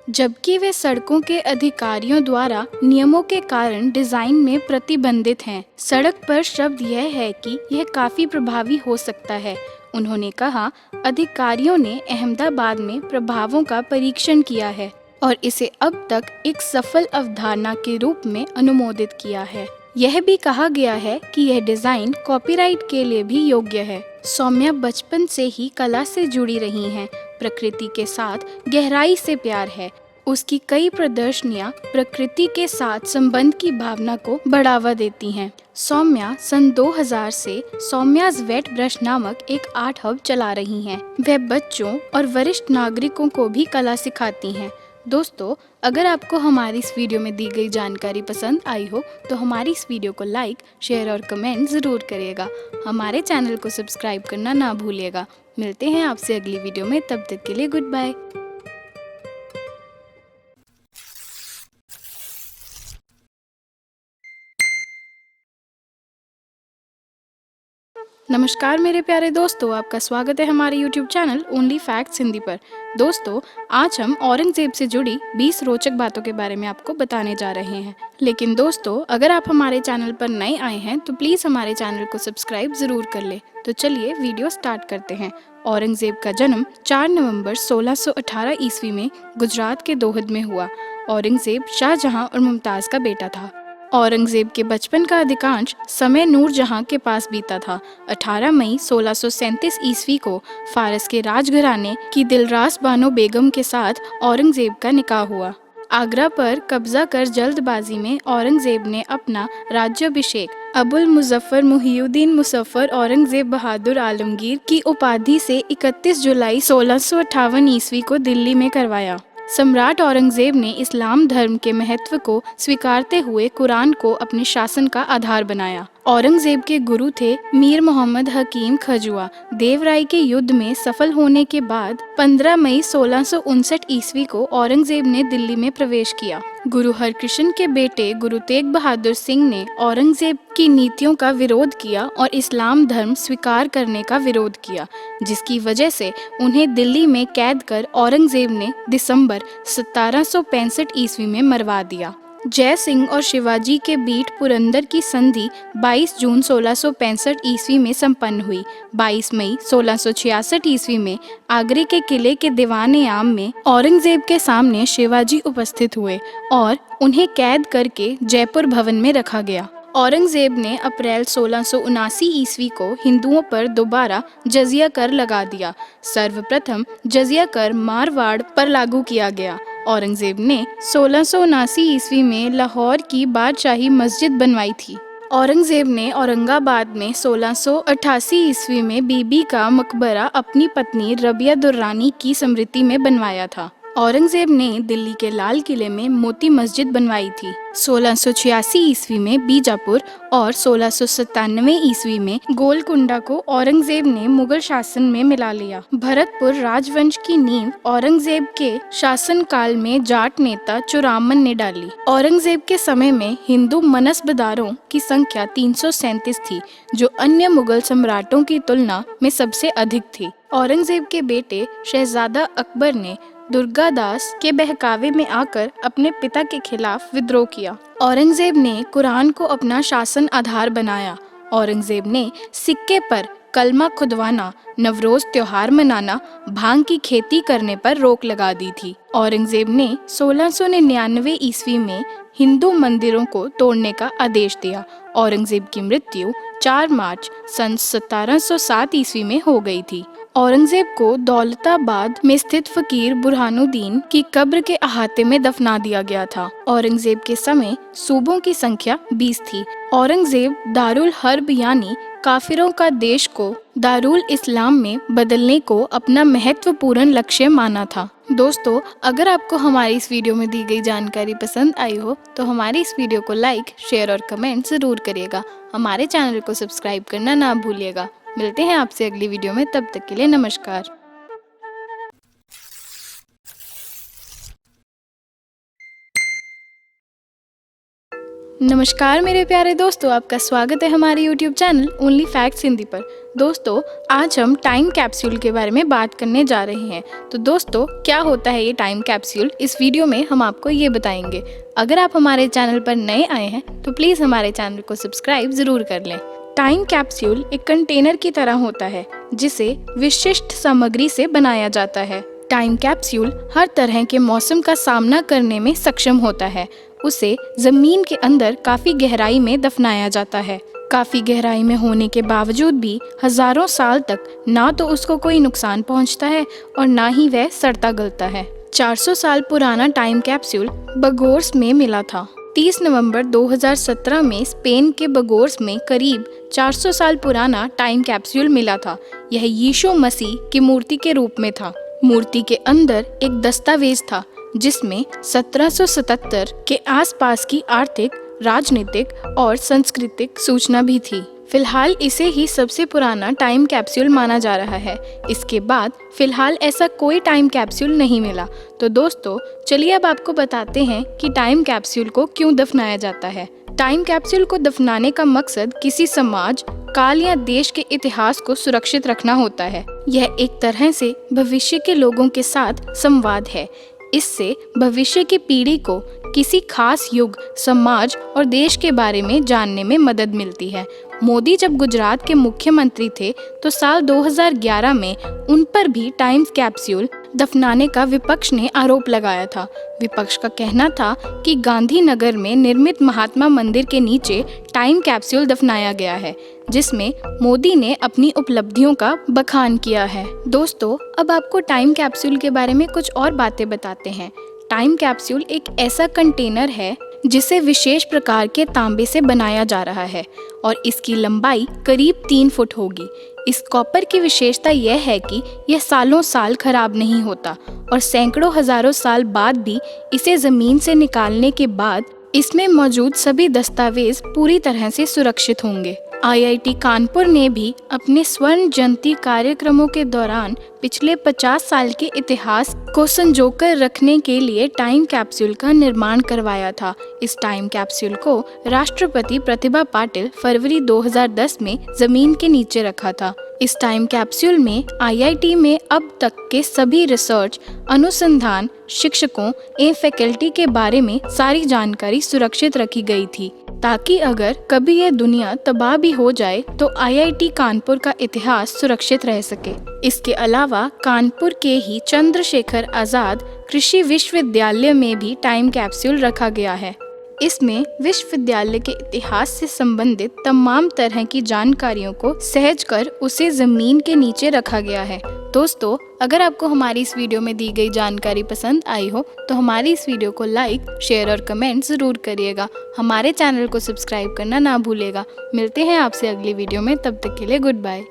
जबकि वे सड़कों के अधिकारियों द्वारा नियमों के कारण डिजाइन में प्रतिबंधित हैं। सड़क पर शब्द यह है कि यह काफी प्रभावी हो सकता है। उन्होंने कहा, अधिकारियों ने अहमदाबाद में प्रभावों का परीक्षण किया है और इसे अब तक एक सफल अवधारणा के रूप में अनुमोदित किया है। यह भी कहा गया है कि यह डिजाइन कॉपीराइट के लिए भी योग्य है। सौम्या बचपन से ही कला से जुड़ी रही हैं। प्रकृति के साथ गहराई से प्यार है। उसकी कई प्रदर्शनियां प्रकृति के साथ संबंध की भावना को बढ़ावा देती हैं। सौम्या सन 2000 से सौम्याज वेट ब्रश नामक एक आर्ट हब चला रही हैं। वह बच्चों और वरिष्ठ नागरिकों को भी कला सिखाती हैं। दोस्तों, अगर आपको हमारी इस वीडियो में दी गई जानकारी पसंद आई हो तो हमारी इस वीडियो को लाइक, शेयर और कमेंट ज़रूर करिएगा। हमारे चैनल को सब्सक्राइब करना ना भूलिएगा। मिलते हैं आपसे अगली वीडियो में, तब तक के लिए गुड बाय। नमस्कार मेरे प्यारे दोस्तों, आपका स्वागत है हमारे YouTube channel only facts Hindi पर। दोस्तों, आज हम औरंगजेब से जुड़ी 20 रोचक बातों के बारे में आपको बताने जा रहे हैं। लेकिन दोस्तों, अगर आप हमारे चैनल पर नए आए हैं तो प्लीज़ हमारे चैनल को सब्सक्राइब ज़रूर कर ले। तो चलिए वीडियो स्टार्ट करते हैं। औरंगजेब का जन्म 4 नवंबर 1618 ईस्वी में गुजरात के दोहद में हुआ। औरंगजेब शाहजहां और मुमताज़ का बेटा था। औरंगजेब के बचपन का अधिकांश समय नूरजहां के पास बीता था। 18 मई 1637 ईस्वी को फारस के राजघराने की दिलरास बानो बेगम के साथ औरंगजेब का निकाह हुआ। आगरा पर कब्जा कर जल्दबाजी में औरंगजेब ने अपना राज्याभिषेक अबुल मुजफ्फर मुहियुद्दीन मुजफ्फर औरंगजेब बहादुर आलमगीर की उपाधि से 31 जुलाई 1658 ईस्वी को दिल्ली में करवाया। सम्राट औरंगजेब ने इस्लाम धर्म के महत्व को स्वीकारते हुए कुरान को अपने शासन का आधार बनाया। औरंगजेब के गुरु थे मीर मोहम्मद हकीम खजुआ। देवराय के युद्ध में सफल होने के बाद 15 मई 1659 ईस्वी को औरंगजेब ने दिल्ली में प्रवेश किया। गुरु हरकृष्ण के बेटे गुरु तेग बहादुर सिंह ने औरंगजेब की नीतियों का विरोध किया और इस्लाम धर्म स्वीकार करने का विरोध किया, जिसकी वजह से उन्हें दिल्ली में कैद कर औरंगजेब ने दिसंबर 1765 ईस्वी में मरवा दिया। जय सिंह और शिवाजी के बीच पुरंदर की संधि 22 जून 1665 ईस्वी में संपन्न हुई। 22 मई 1666 ईस्वी में आगरे के किले के दीवान-ए-आम में औरंगजेब के सामने शिवाजी उपस्थित हुए और उन्हें कैद करके जयपुर भवन में रखा गया। औरंगजेब ने अप्रैल 1679 ईस्वी को हिंदुओं पर दोबारा जजिया कर लगा दिया। सर्वप्रथम जजिया कर मारवाड़ पर लागू किया गया। औरंगजेब ने 1679 ईस्वी में लाहौर की बादशाही मस्जिद बनवाई थी। औरंगजेब ने औरंगाबाद में 1688 ईस्वी में बीबी का मकबरा अपनी पत्नी रबिया दुर्रानी की स्मृति में बनवाया था। औरंगजेब ने दिल्ली के लाल किले में मोती मस्जिद बनवाई थी। 1686 ईस्वी में बीजापुर और 1697 ईस्वी में गोलकुंडा को औरंगजेब ने मुगल शासन में मिला लिया। भरतपुर राजवंश की नींव औरंगजेब के शासनकाल में जाट नेता चुरामन ने डाली। औरंगजेब के समय में हिंदू मनसबदारों की संख्या 337 थी, जो अन्य मुगल सम्राटों की तुलना में सबसे अधिक थी। औरंगजेब के बेटे शहजादा अकबर ने दुर्गादास के बहकावे में आकर अपने पिता के खिलाफ विद्रोह किया। औरंगजेब ने कुरान को अपना शासन आधार बनाया। औरंगजेब ने सिक्के पर कलमा खुदवाना, नवरोज त्योहार मनाना, भांग की खेती करने पर रोक लगा दी थी। औरंगजेब ने 1699 ईस्वी में हिंदू मंदिरों को तोड़ने का आदेश दिया। औरंगजेब की मृत्यु 4 मार्च सन 1707 ईस्वी में हो गई थी। औरंगजेब को दौलताबाद में स्थित फकीर बुरहानुद्दीन की कब्र के अहाते में दफना दिया गया था। औरंगजेब के समय सूबों की संख्या 20 थी। औरंगजेब दारुल हर्ब यानी काफिरों का देश को दारुल इस्लाम में बदलने को अपना महत्वपूर्ण लक्ष्य माना था। दोस्तों, अगर आपको हमारी इस वीडियो में दी गई जानकारी पसंद आई हो तो हमारी इस वीडियो को लाइक, शेयर और कमेंट जरूर करिएगा। हमारे चैनल को सब्सक्राइब करना ना भूलिएगा। मिलते हैं आपसे अगली वीडियो में, तब तक के लिए नमस्कार। नमस्कार मेरे प्यारे दोस्तों, आपका स्वागत है हमारे YouTube channel only facts Hindi पर। दोस्तों, आज हम टाइम कैप्सूल के बारे में बात करने जा रहे हैं। तो दोस्तों, क्या होता है ये टाइम कैप्सूल, इस वीडियो में हम आपको ये बताएंगे। अगर आप हमारे चैनल पर नए आए हैं तो प्लीज़ हमारे चैनल को सब्सक्राइब ज़रूर कर लें। टाइम कैप्सूल एक कंटेनर की तरह होता है जिसे विशिष्ट सामग्री से बनाया जाता है। टाइम कैप्सूल हर तरह के मौसम का सामना करने में सक्षम होता है। उसे जमीन के अंदर काफी गहराई में दफनाया जाता है। काफी गहराई में होने के बावजूद भी हजारों साल तक ना तो उसको कोई नुकसान पहुंचता है और ना ही वह सड़ता गलता है। 400 साल पुराना टाइम कैप्सूल बगोर्स में मिला था। 30 नवंबर 2017 में स्पेन के बगोर्स में करीब 400 साल पुराना टाइम कैप्सूल मिला था। यह यीशु मसीह की मूर्ति के रूप में था। मूर्ति के अंदर एक दस्तावेज था जिसमें 1777 के आसपास की आर्थिक, राजनीतिक और सांस्कृतिक सूचना भी थी। फिलहाल इसे ही सबसे पुराना टाइम कैप्सूल माना जा रहा है। इसके बाद फिलहाल ऐसा कोई टाइम कैप्सूल नहीं मिला। तो दोस्तों, चलिए अब आपको बताते हैं कि टाइम कैप्सूल को क्यों दफनाया जाता है। टाइम कैप्सूल को दफनाने का मकसद किसी समाज, काल या देश के इतिहास को सुरक्षित रखना होता है। यह एक तरह से भविष्य के लोगों के साथ संवाद है। इससे भविष्य की पीढ़ी को किसी खास युग, समाज और देश के बारे में जानने में मदद मिलती है। मोदी जब गुजरात के मुख्यमंत्री थे तो साल 2011 में उन पर भी टाइम कैप्सूल दफनाने का विपक्ष ने आरोप लगाया था। विपक्ष का कहना था कि गांधीनगर में निर्मित महात्मा मंदिर के नीचे टाइम कैप्सूल दफनाया गया है, जिसमें मोदी ने अपनी उपलब्धियों का बखान किया है। दोस्तों, अब आपको टाइम कैप्सूल के बारे में कुछ और बातें बताते हैं। टाइम कैप्सूल एक ऐसा कंटेनर है जिसे विशेष प्रकार के तांबे से बनाया जा रहा है और इसकी लंबाई करीब 3 फुट होगी। इस कॉपर की विशेषता यह है कि यह सालों साल खराब नहीं होता और सैकड़ों हजारों साल बाद भी इसे जमीन से निकालने के बाद इसमें मौजूद सभी दस्तावेज पूरी तरह से सुरक्षित होंगे। IIT कानपुर ने भी अपने स्वर्ण जयंती कार्यक्रमों के दौरान पिछले 50 साल के इतिहास को संजोकर रखने के लिए टाइम कैप्सूल का निर्माण करवाया था। इस टाइम कैप्सूल को राष्ट्रपति प्रतिभा पाटिल फरवरी 2010 में जमीन के नीचे रखा था। इस टाइम कैप्सूल में IIT में अब तक के सभी रिसर्च, अनुसंधान, शिक्षकों एवं फैकल्टी के बारे में सारी जानकारी सुरक्षित रखी गई थी, ताकि अगर कभी यह दुनिया तबाह भी हो जाए तो IIT कानपुर का इतिहास सुरक्षित रह सके। इसके अलावा कानपुर के ही चंद्रशेखर आजाद कृषि विश्वविद्यालय में भी टाइम कैप्सूल रखा गया है। इसमें विश्वविद्यालय के इतिहास से संबंधित तमाम तरह की जानकारियों को सहज कर उसे जमीन के नीचे रखा गया है। दोस्तों, अगर आपको हमारी इस वीडियो में दी गई जानकारी पसंद आई हो तो हमारी इस वीडियो को लाइक, शेयर और कमेंट ज़रूर करिएगा। हमारे चैनल को सब्सक्राइब करना ना भूलिएगा। मिलते हैं आपसे अगली वीडियो में, तब तक के लिए गुड बाय।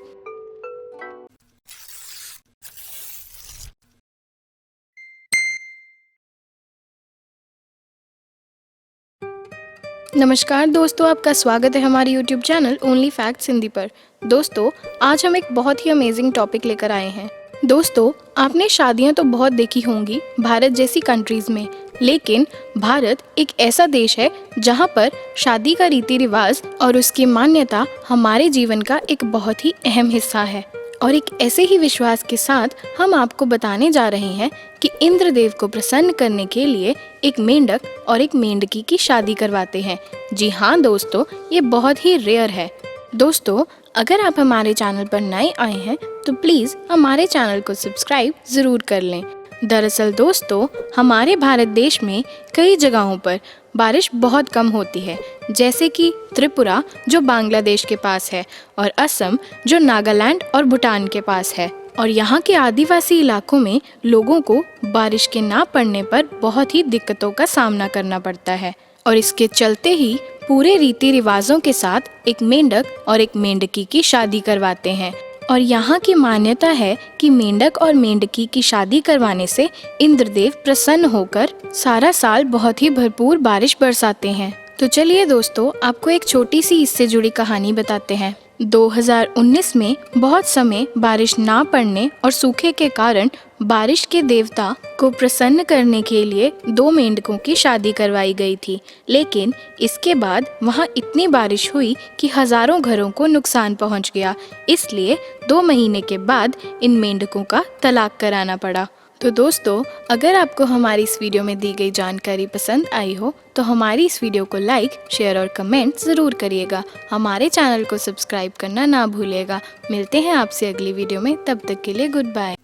नमस्कार दोस्तों, आपका स्वागत है हमारे YouTube channel only facts Hindi पर। दोस्तों, आज हम एक बहुत ही अमेजिंग टॉपिक लेकर आए हैं। दोस्तों, आपने शादियां तो बहुत देखी होंगी भारत जैसी कंट्रीज में, लेकिन भारत एक ऐसा देश है जहां पर शादी का रीति रिवाज और उसकी मान्यता हमारे जीवन का एक बहुत ही अहम हिस्सा है। और एक ऐसे ही विश्वास के साथ हम आपको बताने जा रहे हैं कि इंद्रदेव को प्रसन्न करने के लिए एक मेंढक और एक मेंढकी की शादी करवाते हैं। जी हाँ दोस्तों, ये बहुत ही रेयर है। दोस्तों, अगर आप हमारे चैनल पर नए आए हैं तो प्लीज़ हमारे चैनल को सब्सक्राइब ज़रूर कर लें। दरअसल दोस्तों, हमारे भारत देश में कई जगहों पर बारिश बहुत कम होती है, जैसे कि त्रिपुरा जो बांग्लादेश के पास है और असम जो नागालैंड और भूटान के पास है। और यहाँ के आदिवासी इलाकों में लोगों को बारिश के ना पड़ने पर बहुत ही दिक्कतों का सामना करना पड़ता है। और इसके चलते ही पूरे रीति रिवाजों के साथ एक मेंढक और एक मेंढकी की शादी करवाते हैं। और यहाँ की मान्यता है कि मेंढक और मेंढकी की शादी करवाने से इंद्रदेव प्रसन्न होकर सारा साल बहुत ही भरपूर बारिश बरसाते हैं। तो चलिए दोस्तों, आपको एक छोटी सी इससे जुड़ी कहानी बताते हैं। 2019 में बहुत समय बारिश ना पड़ने और सूखे के कारण बारिश के देवता को प्रसन्न करने के लिए 2 मेंढकों की शादी करवाई गई थी। लेकिन इसके बाद वहां इतनी बारिश हुई कि हजारों घरों को नुकसान पहुंच गया। इसलिए 2 महीने के बाद इन मेंढकों का तलाक कराना पड़ा। तो दोस्तों, अगर आपको हमारी इस वीडियो में दी गई जानकारी पसंद आई हो तो हमारी इस वीडियो को लाइक, शेयर और कमेंट ज़रूर करिएगा। हमारे चैनल को सब्सक्राइब करना ना भूलिएगा। मिलते हैं आपसे अगली वीडियो में, तब तक के लिए गुड बाय।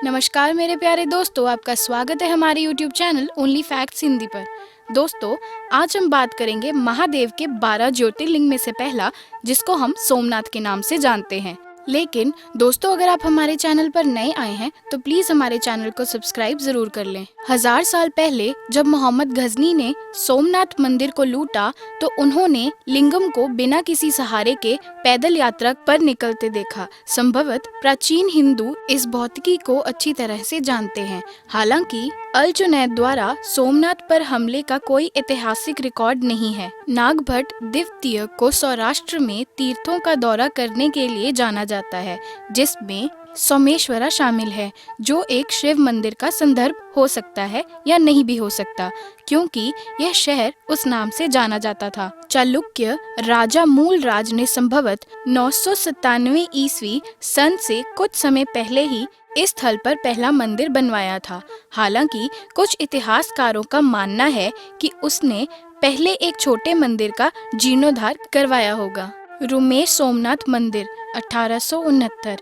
नमस्कार मेरे प्यारे दोस्तों, आपका स्वागत है हमारे YouTube channel only facts Hindi पर। दोस्तों, आज हम बात करेंगे महादेव के 12 ज्योतिर्लिंग में से पहला, जिसको हम सोमनाथ के नाम से जानते हैं। लेकिन दोस्तों, अगर आप हमारे चैनल पर नए आए हैं तो प्लीज हमारे चैनल को सब्सक्राइब जरूर कर लें। 1000 साल पहले जब मोहम्मद गजनी ने सोमनाथ मंदिर को लूटा तो उन्होंने लिंगम को बिना किसी सहारे के पैदल यात्रा पर निकलते देखा। संभवत प्राचीन हिंदू इस भौतिकी को अच्छी तरह से जानते हैं। हालांकि अल जुनैद द्वारा सोमनाथ पर हमले का कोई ऐतिहासिक रिकॉर्ड नहीं है। नागभट्ट द्वितीय को सौराष्ट्र में तीर्थों का दौरा करने के लिए जाना जाता है, जिसमें सोमेश्वरा शामिल है, जो एक शिव मंदिर का संदर्भ हो सकता है या नहीं भी हो सकता, क्योंकि यह शहर उस नाम से जाना जाता था। चालुक्य राजा मूलराज ने संभवत 997 ईस्वी सन से कुछ समय पहले ही इस स्थल पर पहला मंदिर बनवाया था। हालांकि कुछ इतिहासकारों का मानना है कि उसने पहले एक छोटे मंदिर का जीर्णोद्धार करवाया होगा। रुमेश सोमनाथ मंदिर 1869।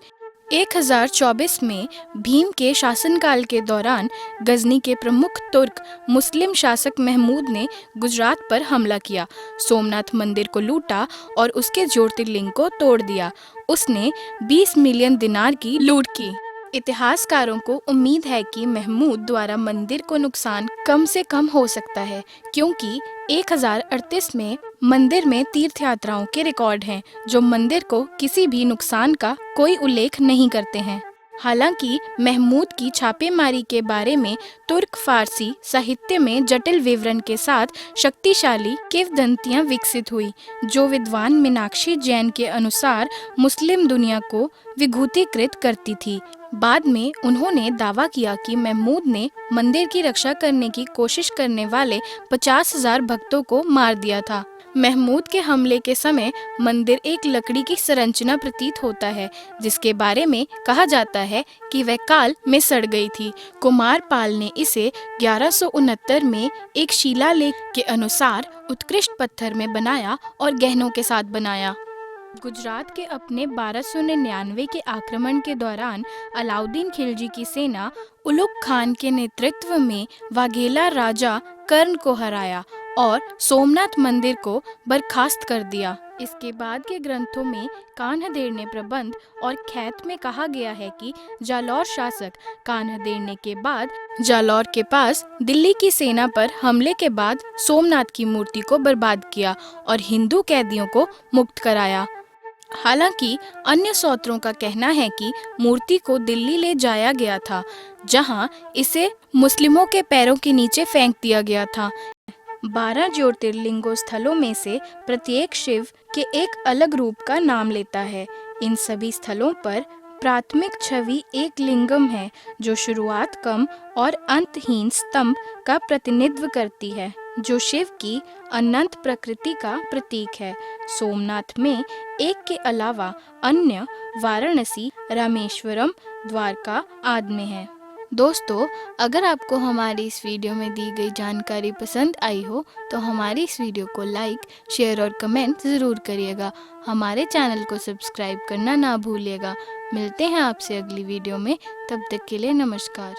1024 में भीम के शासनकाल के दौरान गजनी के प्रमुख तुर्क मुस्लिम शासक महमूद ने गुजरात पर हमला किया, सोमनाथ मंदिर को लूटा और उसके ज्योतिर्लिंग को तोड़ दिया। उसने 20 मिलियन दिनार की लूट की। इतिहासकारों को उम्मीद है कि महमूद द्वारा मंदिर को नुकसान कम से कम हो सकता है, क्योंकि 1038 में मंदिर में तीर्थ यात्राओं के रिकॉर्ड हैं, जो मंदिर को किसी भी नुकसान का कोई उल्लेख नहीं करते हैं। हालांकि महमूद की छापेमारी के बारे में तुर्क फारसी साहित्य में जटिल विवरण के साथ शक्तिशाली किंवदंतियां विकसित हुई, जो विद्वान मीनाक्षी जैन के अनुसार मुस्लिम दुनिया को विभूतिकृत करती थी। बाद में उन्होंने दावा किया कि महमूद ने मंदिर की रक्षा करने की कोशिश करने वाले 50,000 भक्तों को मार दिया था। महमूद के हमले के समय मंदिर एक लकड़ी की संरचना प्रतीत होता है, जिसके बारे में कहा जाता है कि वह काल में सड़ गई थी। कुमारपाल ने इसे 1169 में एक शिलालेख के अनुसार उत्कृष्ट पत्थर में बनाया और गहनों के साथ बनाया। गुजरात के अपने 1299 के आक्रमण के दौरान अलाउद्दीन खिलजी की सेना उलुग खान के नेतृत्व में वाघेला राजा कर्ण को हराया और सोमनाथ मंदिर को बर्खास्त कर दिया। इसके बाद के ग्रंथों में कान्हदेव ने प्रबंध और खैत में कहा गया है कि जालौर शासक कान्हदेव ने के बाद जालौर के पास दिल्ली की सेना पर हमले के बाद सोमनाथ की मूर्ति को बर्बाद किया और हिंदू कैदियों को मुक्त कराया। हालांकि अन्य स्रोतों का कहना है कि मूर्ति को दिल्ली ले जाया गया था, जहां इसे मुस्लिमों के पैरों के नीचे फेंक दिया गया था। 12 ज्योतिर्लिंगों स्थलों में से प्रत्येक शिव के एक अलग रूप का नाम लेता है। इन सभी स्थलों पर प्राथमिक छवि एक लिंगम है जो शुरुआत कम और अंतहीन स्तंभ का प्रतिनिधित्व करती है, जो शिव की अनंत प्रकृति का प्रतीक है। सोमनाथ में एक के अलावा अन्य वाराणसी, रामेश्वरम, द्वारका आदि में है। दोस्तों, अगर आपको हमारी इस वीडियो में दी गई जानकारी पसंद आई हो तो हमारी इस वीडियो को लाइक, शेयर और कमेंट ज़रूर करिएगा। हमारे चैनल को सब्सक्राइब करना ना भूलिएगा। मिलते हैं आपसे अगली वीडियो में, तब तक के लिए नमस्कार।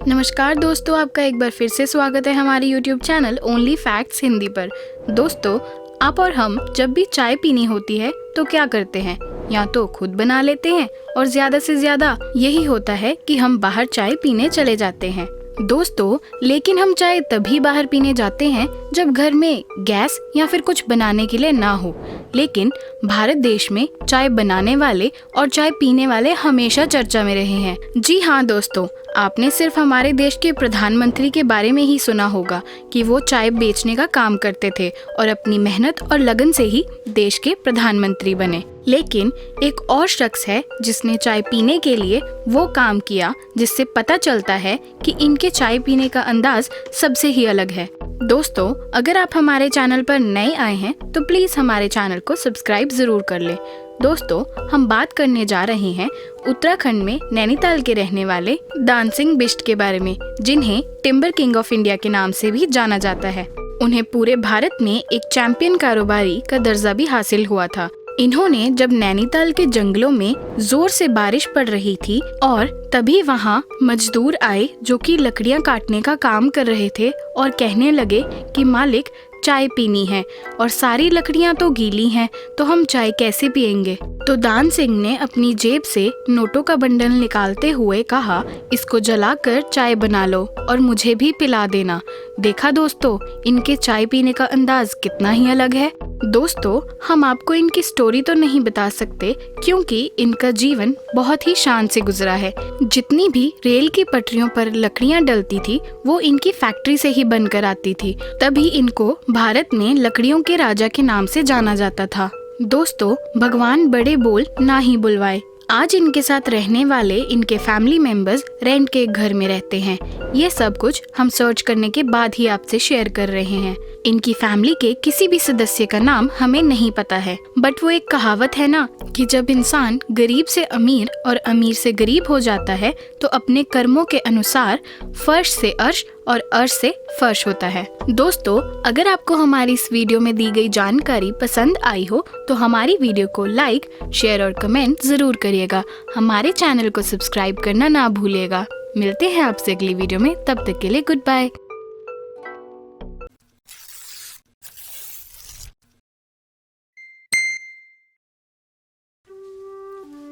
नमस्कार दोस्तों, आपका एक बार फिर से स्वागत है हमारे YouTube channel only facts Hindi पर। दोस्तों, आप और हम जब भी चाय पीनी होती है तो क्या करते हैं? या तो खुद बना लेते हैं और ज़्यादा से ज़्यादा यही होता है कि हम बाहर चाय पीने चले जाते हैं। दोस्तों, लेकिन हम चाय तभी बाहर पीने जाते हैं जब घर में गैस या फिर कुछ बनाने के लिए ना हो। लेकिन भारत देश में चाय बनाने वाले और चाय पीने वाले हमेशा चर्चा में रहे हैं। जी हाँ दोस्तों, आपने सिर्फ हमारे देश के प्रधानमंत्री के बारे में ही सुना होगा कि वो चाय बेचने का काम करते थे और अपनी मेहनत और लगन से ही देश के प्रधानमंत्री बने। लेकिन एक और शख्स है जिसने चाय पीने के लिए वो काम किया जिससे पता चलता है कि इनके चाय पीने का अंदाज सबसे ही अलग है। दोस्तों, अगर आप हमारे चैनल पर नए आए हैं तो प्लीज हमारे चैनल को सब्सक्राइब जरूर कर लें। दोस्तों, हम बात करने जा रहे हैं उत्तराखंड में नैनीताल के रहने वाले दान सिंह बिष्ट के बारे में, जिन्हें टिम्बर किंग ऑफ इंडिया के नाम से भी जाना जाता है। उन्हें पूरे भारत में एक चैंपियन कारोबारी का दर्जा भी हासिल हुआ था। इन्होंने जब नैनीताल के जंगलों में जोर से बारिश पड़ रही थी और तभी वहाँ मजदूर आए जो कि लकड़ियाँ काटने का काम कर रहे थे और कहने लगे कि मालिक, चाय पीनी है और सारी लकड़ियाँ तो गीली हैं, तो हम चाय कैसे पिएंगे? तो दान सिंह ने अपनी जेब से नोटों का बंडल निकालते हुए कहा, इसको जलाकर चाय बना लो और मुझे भी पिला देना। देखा दोस्तों, इनके चाय पीने का अंदाज कितना ही अलग है। दोस्तों, हम आपको इनकी स्टोरी तो नहीं बता सकते क्योंकि इनका जीवन बहुत ही शान से गुजरा है। जितनी भी रेल की पटरियों पर लकड़ियां डलती थी वो इनकी फैक्ट्री से ही बनकर आती थी, तभी इनको भारत में लकड़ियों के राजा के नाम से जाना जाता था। दोस्तों, भगवान बड़े बोल ना ही बुलवाए। आज इनके साथ रहने वाले इनके फैमिली मेंबर्स रेंट के एक घर में रहते हैं। ये सब कुछ हम सर्च करने के बाद ही आपसे शेयर कर रहे हैं। इनकी फैमिली के किसी भी सदस्य का नाम हमें नहीं पता है, बट वो एक कहावत है ना कि जब इंसान गरीब से अमीर और अमीर से गरीब हो जाता है तो अपने कर्मों के अनुसार फर्श से अर्श और अर्श से फर्श होता है। दोस्तों, अगर आपको हमारी इस वीडियो में दी गई जानकारी पसंद आई हो तो हमारी वीडियो को लाइक, शेयर और कमेंट जरूर करिएगा। हमारे चैनल को सब्सक्राइब करना ना भूलिएगा। मिलते हैं आपसे अगली वीडियो में, तब तक के लिए गुड बाय।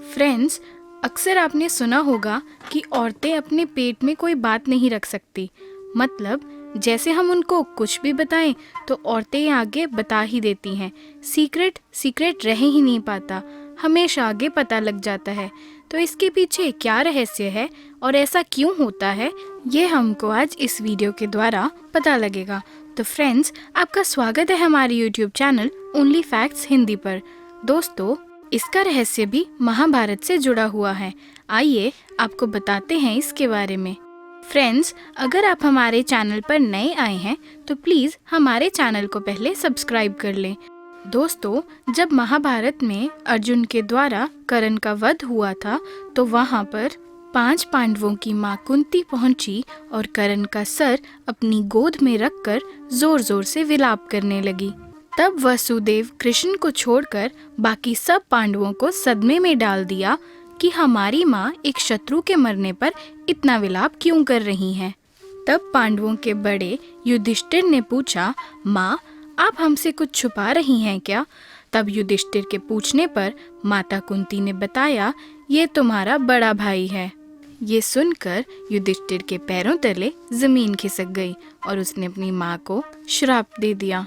फ्रेंड्स, अक्सर आपने सुना होगा कि औरतें अपने पेट में कोई बात नहीं रख सकती। मतलब जैसे हम उनको कुछ भी बताएं तो औरतें आगे बता ही देती हैं। सीक्रेट रह ही नहीं पाता, हमेशा आगे पता लग जाता है। तो इसके पीछे क्या रहस्य है और ऐसा क्यों होता है, ये हमको आज इस वीडियो के द्वारा पता लगेगा। तो फ्रेंड्स, आपका स्वागत है हमारे YouTube channel only facts Hindi पर। दोस्तों, इसका रहस्य भी महाभारत से जुड़ा हुआ है। आइए आपको बताते हैं इसके बारे में। फ्रेंड्स, अगर आप हमारे चैनल पर नए आए हैं तो प्लीज़ हमारे चैनल को पहले सब्सक्राइब कर लें। दोस्तों, जब महाभारत में अर्जुन के द्वारा कर्ण का वध हुआ था तो वहाँ पर 5 पांडवों की माँ कुंती पहुंची और कर्ण का सर अपनी गोद में रखकर जोर जोर से विलाप करने लगी। तब वसुदेव कृष्ण को छोड़कर बाकी सब पांडवों को सदमे में डाल दिया कि हमारी माँ एक शत्रु के मरने पर इतना विलाप क्यों कर रही हैं। तब पांडवों के बड़े युधिष्ठिर ने पूछा, माँ आप हमसे कुछ छुपा रही हैं क्या? तब युधिष्ठिर के पूछने पर माता कुंती ने बताया, ये तुम्हारा बड़ा भाई है। ये सुनकर युधिष्ठिर के पैरों तले जमीन खिसक गई और उसने अपनी माँ को श्राप दे दिया।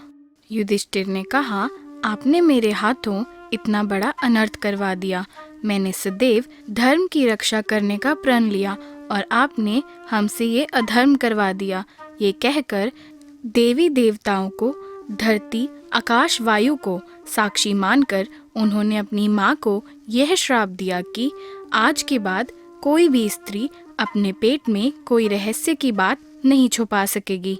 युधिष्ठिर ने कहा, आपने मेरे हाथों इतना बड़ा अनर्थ करवा दिया। मैंने सदैव धर्म की रक्षा करने का प्रण लिया और आपने हमसे ये अधर्म करवा दिया। ये कहकर देवी देवताओं को, धरती, आकाश, वायु को साक्षी मानकर उन्होंने अपनी माँ को यह श्राप दिया कि आज के बाद कोई भी स्त्री अपने पेट में कोई रहस्य की बात नहीं छुपा सकेगी।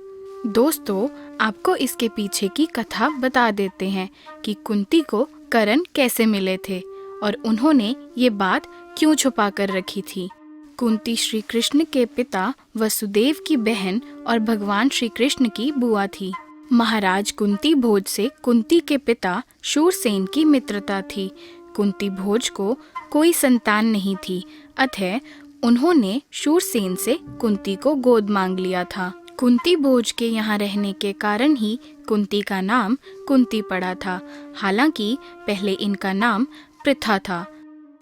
दोस्तों, आपको इसके पीछे की कथा बता देते हैं कि कुंती को कर्ण कैसे मिले थे और उन्होंने ये बात क्यों छुपा कर रखी थी। कुंती श्री कृष्ण के पिता वसुदेव की बहन और भगवान श्री कृष्ण की बुआ थी। महाराज कुंती भोज से कुंती के पिता शूरसेन की मित्रता थी। कुंती भोज को कोई संतान नहीं थी, अतः उन्होंने शूरसेन से कुंती को गोद मांग लिया था। कुंती भोज के यहाँ रहने के कारण ही कुंती का नाम कुंती पड़ा था। हालांकि पहले इनका नाम पृथा था।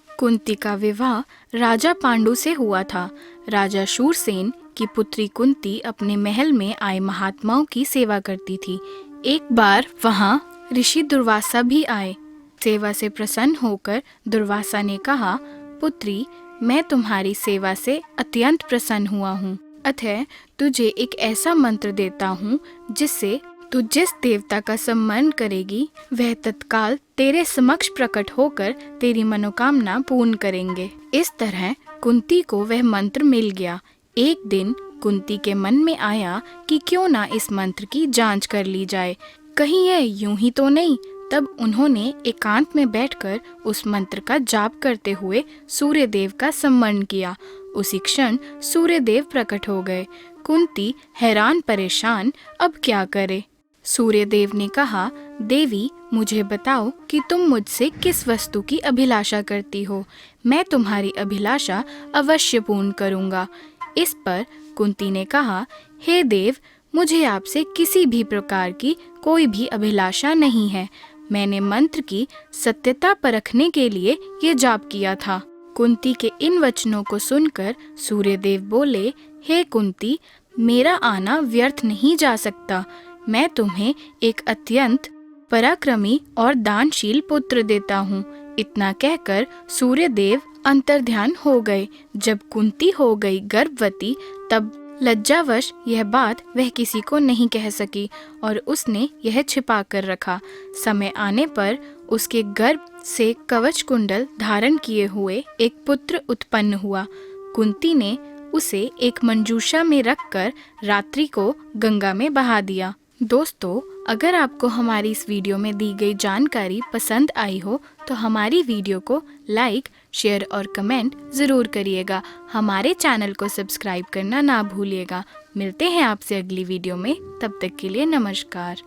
कुंती का विवाह राजा पांडु से हुआ था। राजा शूरसेन की पुत्री कुंती अपने महल में आए महात्माओं की सेवा करती थी। एक बार वहाँ ऋषि दुर्वासा भी आए। सेवा से प्रसन्न होकर दुर्वासा ने कहा, पुत्री, मैं तुम्हारी सेवा से अत्यंत प्रसन्न हुआ हूँ, अतः तुझे एक ऐसा मंत्र देता हूँ जिससे तू जिस देवता का सम्मान करेगी वह तत्काल तेरे समक्ष प्रकट होकर तेरी मनोकामना पूर्ण करेंगे। इस तरह कुंती को वह मंत्र मिल गया। एक दिन कुंती के मन में आया कि क्यों ना इस मंत्र की जांच कर ली जाए, कहीं यह यूं ही तो नहीं। तब उन्होंने एकांत में बैठकर उस मंत्र का जाप करते हुए सूर्यदेव का स्मरण किया। उसी क्षण सूर्यदेव प्रकट हो गए। कुंती हैरान परेशान अब क्या करे। सूर्यदेव ने कहा, देवी, मुझे बताओ कि तुम मुझसे किस वस्तु की अभिलाषा करती हो। मैं तुम्हारी अभिलाषा अवश्य पूर्ण करूंगा। इस पर कुंती ने कहा, हे देव, मुझे आपसे किसी भी प्रकार की कोई भी अभिलाषा नहीं है। मैंने मंत्र की सत्यता परखने के लिए ये जाप किया था। कुंती के इन वचनों को सुनकर सूर्यदेव बोले, हे कुंती, मेरा आना व्यर्थ नहीं जा सकता। मैं तुम्हें एक अत्यंत पराक्रमी और दानशील पुत्र देता हूँ। इतना कहकर सूर्यदेव अंतर्ध्यान हो गए। जब कुंती हो गई गर्भवती तब लज्जावश यह बात वह किसी को नहीं कह सकी और उसने यह छिपा कर रखा। समय आने पर उसके गर्भ से कवच कुंडल धारण किए हुए एक पुत्र उत्पन्न हुआ। कुंती ने उसे एक मंजूषा में रखकर रात्रि को गंगा में बहा दिया। दोस्तों, अगर आपको हमारी इस वीडियो में दी गई जानकारी पसंद आई हो तो हमारी वीडियो को लाइक, शेयर और कमेंट ज़रूर करिएगा। हमारे चैनल को सब्सक्राइब करना ना भूलिएगा। मिलते हैं आपसे अगली वीडियो में, तब तक के लिए नमस्कार।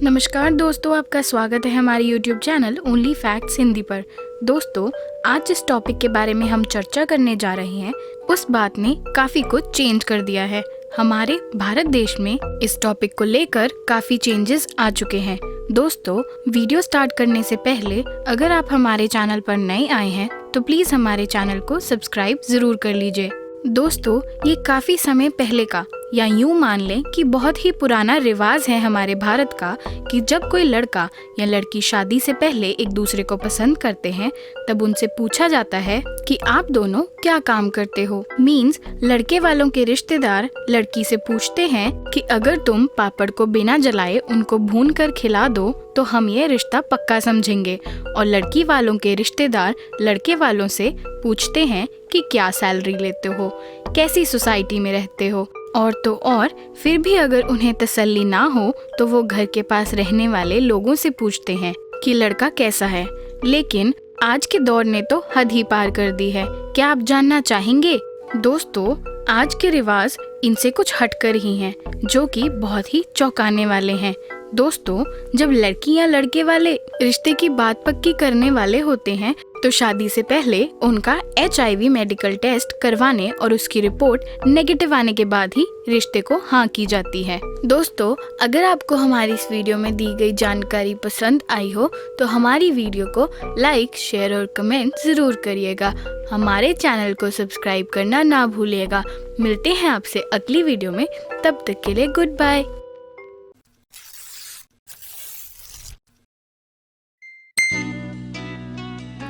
नमस्कार दोस्तों, आपका स्वागत है हमारे YouTube channel only facts Hindi पर। दोस्तों, आज जिस टॉपिक के बारे में हम चर्चा करने जा रहे हैं उस बात ने काफ़ी कुछ चेंज कर दिया है। हमारे भारत देश में इस टॉपिक को लेकर काफ़ी चेंजेस आ चुके हैं। दोस्तों, वीडियो स्टार्ट करने से पहले अगर आप हमारे चैनल पर नए आए हैं तो प्लीज़ हमारे चैनल को सब्सक्राइब ज़रूर कर लीजिए। दोस्तों, ये काफ़ी समय पहले का या यूं मान लें कि बहुत ही पुराना रिवाज है हमारे भारत का कि जब कोई लड़का या लड़की शादी से पहले एक दूसरे को पसंद करते हैं तब उनसे पूछा जाता है कि आप दोनों क्या काम करते हो। मीन्स लड़के वालों के रिश्तेदार लड़की से पूछते हैं कि अगर तुम पापड़ को बिना जलाए उनको भून कर खिला दो तो हम ये रिश्ता पक्का समझेंगे। और लड़की वालों के रिश्तेदार लड़के वालों से पूछते हैं कि क्या सैलरी लेते हो, कैसी सोसाइटी में रहते हो, और तो और फिर भी अगर उन्हें तसल्ली ना हो तो वो घर के पास रहने वाले लोगों से पूछते हैं कि लड़का कैसा है। लेकिन आज के दौर ने तो हद ही पार कर दी है। क्या आप जानना चाहेंगे? दोस्तों, आज के रिवाज इनसे कुछ हटकर ही हैं, जो कि बहुत ही चौंकाने वाले हैं। दोस्तों, जब लड़की या लड़के वाले रिश्ते की बात पक्की करने वाले होते हैं तो शादी से पहले उनका HIV मेडिकल टेस्ट करवाने और उसकी रिपोर्ट नेगेटिव आने के बाद ही रिश्ते को हाँ की जाती है। दोस्तों, अगर आपको हमारी इस वीडियो में दी गई जानकारी पसंद आई हो तो हमारी वीडियो को लाइक, शेयर और कमेंट जरूर करिएगा। हमारे चैनल को सब्सक्राइब करना ना भूलिएगा। मिलते हैं आपसे अगली वीडियो में, तब तक के लिए गुड बाय।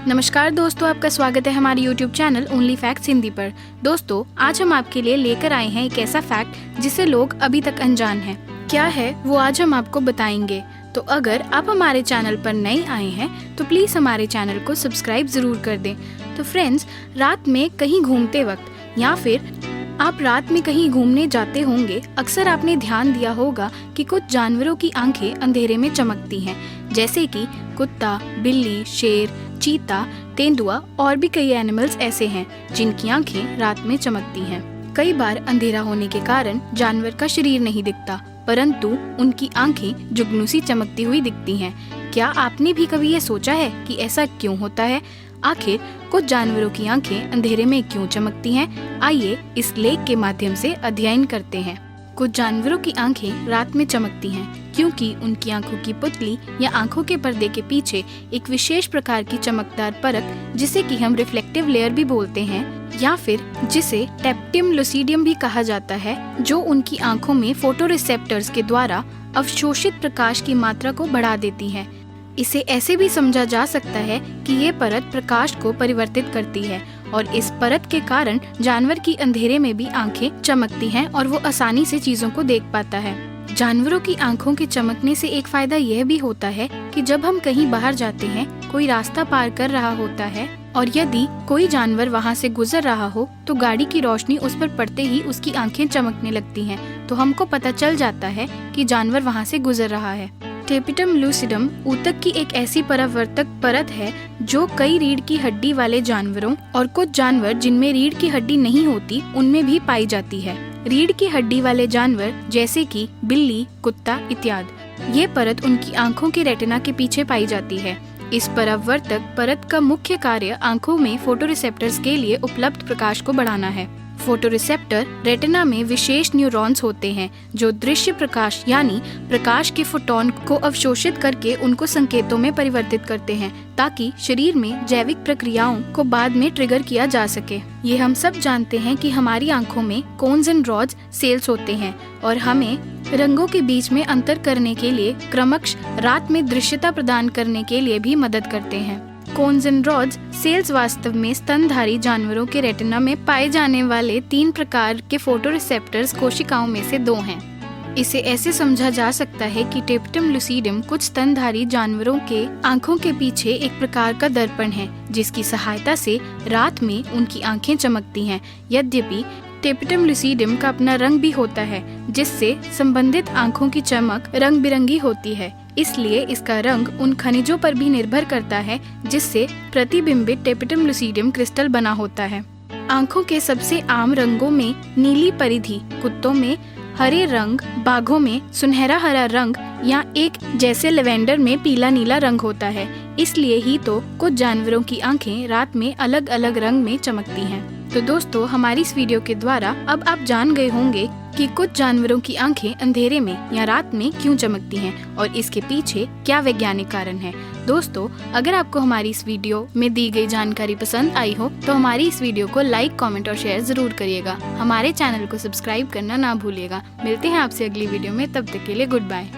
नमस्कार दोस्तों, आपका स्वागत है हमारे YouTube channel only facts Hindi पर। दोस्तों, आज हम आपके लिए लेकर आए हैं एक ऐसा फैक्ट जिसे लोग अभी तक अनजान हैं। क्या है वो आज हम आपको बताएंगे। तो अगर आप हमारे चैनल पर नए आए हैं तो प्लीज हमारे चैनल को सब्सक्राइब जरूर कर दें। तो फ्रेंड्स, रात में कहीं घूमते वक्त या फिर आप रात में कहीं घूमने जाते होंगे, अक्सर आपने ध्यान दिया होगा कि कुछ जानवरों की आंखें अंधेरे में चमकती हैं, जैसे कि कुत्ता, बिल्ली, शेर, चीता, तेंदुआ और भी कई एनिमल्स ऐसे हैं जिनकी आंखें रात में चमकती हैं। कई बार अंधेरा होने के कारण जानवर का शरीर नहीं दिखता, परंतु उनकी आंखें जुगनू सी चमकती हुई दिखती हैं। क्या आपने भी कभी ये सोचा है कि ऐसा क्यों होता है? आखिर कुछ जानवरों की आंखें अंधेरे में क्यों चमकती हैं? आइए इस लेख के माध्यम से अध्ययन करते हैं। कुछ जानवरों की आंखें रात में चमकती हैं क्योंकि उनकी आंखों की पुतली या आंखों के पर्दे के पीछे एक विशेष प्रकार की चमकदार परत, जिसे कि हम रिफ्लेक्टिव लेयर भी बोलते हैं या फिर जिसे टेप्टियम लुसिडियम भी कहा जाता है, जो उनकी आंखों में फोटोरिसेप्टर्स के द्वारा अवशोषित प्रकाश की मात्रा को बढ़ा देती है। इसे ऐसे भी समझा जा सकता है कि ये परत प्रकाश को परिवर्तित करती है और इस परत के कारण जानवर की अंधेरे में भी आंखें चमकती हैं और वो आसानी से चीजों को देख पाता है। जानवरों की आंखों के चमकने से एक फायदा यह भी होता है कि जब हम कहीं बाहर जाते हैं, कोई रास्ता पार कर रहा होता है और यदि कोई जानवर वहाँ से गुजर रहा हो तो गाड़ी की रोशनी उस पर पड़ते ही उसकी आंखें चमकने लगती हैं, तो हमको पता चल जाता है कि जानवर वहाँ से गुजर रहा है। टेपिटम लूसिडम ऊतक की एक ऐसी परावर्तक परत है जो कई रीढ़ की हड्डी वाले जानवरों और कुछ जानवर जिनमें रीढ़ की हड्डी नहीं होती उनमें भी पाई जाती है। रीढ़ की हड्डी वाले जानवर जैसे कि बिल्ली, कुत्ता इत्यादि, ये परत उनकी आंखों के रेटिना के पीछे पाई जाती है। इस परावर्तक परत का मुख्य कार्य आंखों में फोटोरिसेप्टर्स के लिए उपलब्ध प्रकाश को बढ़ाना है। फोटोरिसेप्टर रेटिना में विशेष न्यूरॉन्स होते हैं जो दृश्य प्रकाश यानी प्रकाश के फोटोन को अवशोषित करके उनको संकेतों में परिवर्तित करते हैं, ताकि शरीर में जैविक प्रक्रियाओं को बाद में ट्रिगर किया जा सके। ये हम सब जानते हैं कि हमारी आंखों में कोन्स एंड रॉड्स सेल्स होते हैं और हमें रंगों के बीच में अंतर करने के लिए क्रमश रात में दृश्यता प्रदान करने के लिए भी मदद करते हैं। कोन्स एंड रॉड्स सेल्स वास्तव में स्तनधारी जानवरों के रेटिना में पाए जाने वाले 3 प्रकार के फोटोरिसेप्टर्स कोशिकाओं में से 2 हैं। इसे ऐसे समझा जा सकता है कि टेपिटम लुसिडियम कुछ स्तनधारी जानवरों के आंखों के पीछे एक प्रकार का दर्पण है, जिसकी सहायता से रात में उनकी आंखें चमकती हैं। यद्यपि टेपिटम लुसिडियम का अपना रंग भी होता है, जिससे संबंधित आंखों की चमक रंग बिरंगी होती है। इसलिए इसका रंग उन खनिजों पर भी निर्भर करता है जिससे प्रतिबिंबित टेपिटम लुसिडियम क्रिस्टल बना होता है। आंखों के सबसे आम रंगों में नीली परिधि, कुत्तों में हरे रंग, बाघों में सुनहरा हरा रंग या एक जैसे लेवेंडर में पीला नीला रंग होता है। इसलिए ही तो कुछ जानवरों की आंखें रात में अलग अलग रंग में चमकती हैं। तो दोस्तों, हमारी इस वीडियो के द्वारा अब आप जान गए होंगे कि कुछ जानवरों की आंखें अंधेरे में या रात में क्यों चमकती हैं और इसके पीछे क्या वैज्ञानिक कारण है। दोस्तों, अगर आपको हमारी इस वीडियो में दी गई जानकारी पसंद आई हो तो हमारी इस वीडियो को लाइक, कमेंट और शेयर जरूर करिएगा। हमारे चैनल को सब्सक्राइब करना ना भूलिएगा। मिलते हैं आपसे अगली वीडियो में, तब तक के लिए गुड बाय।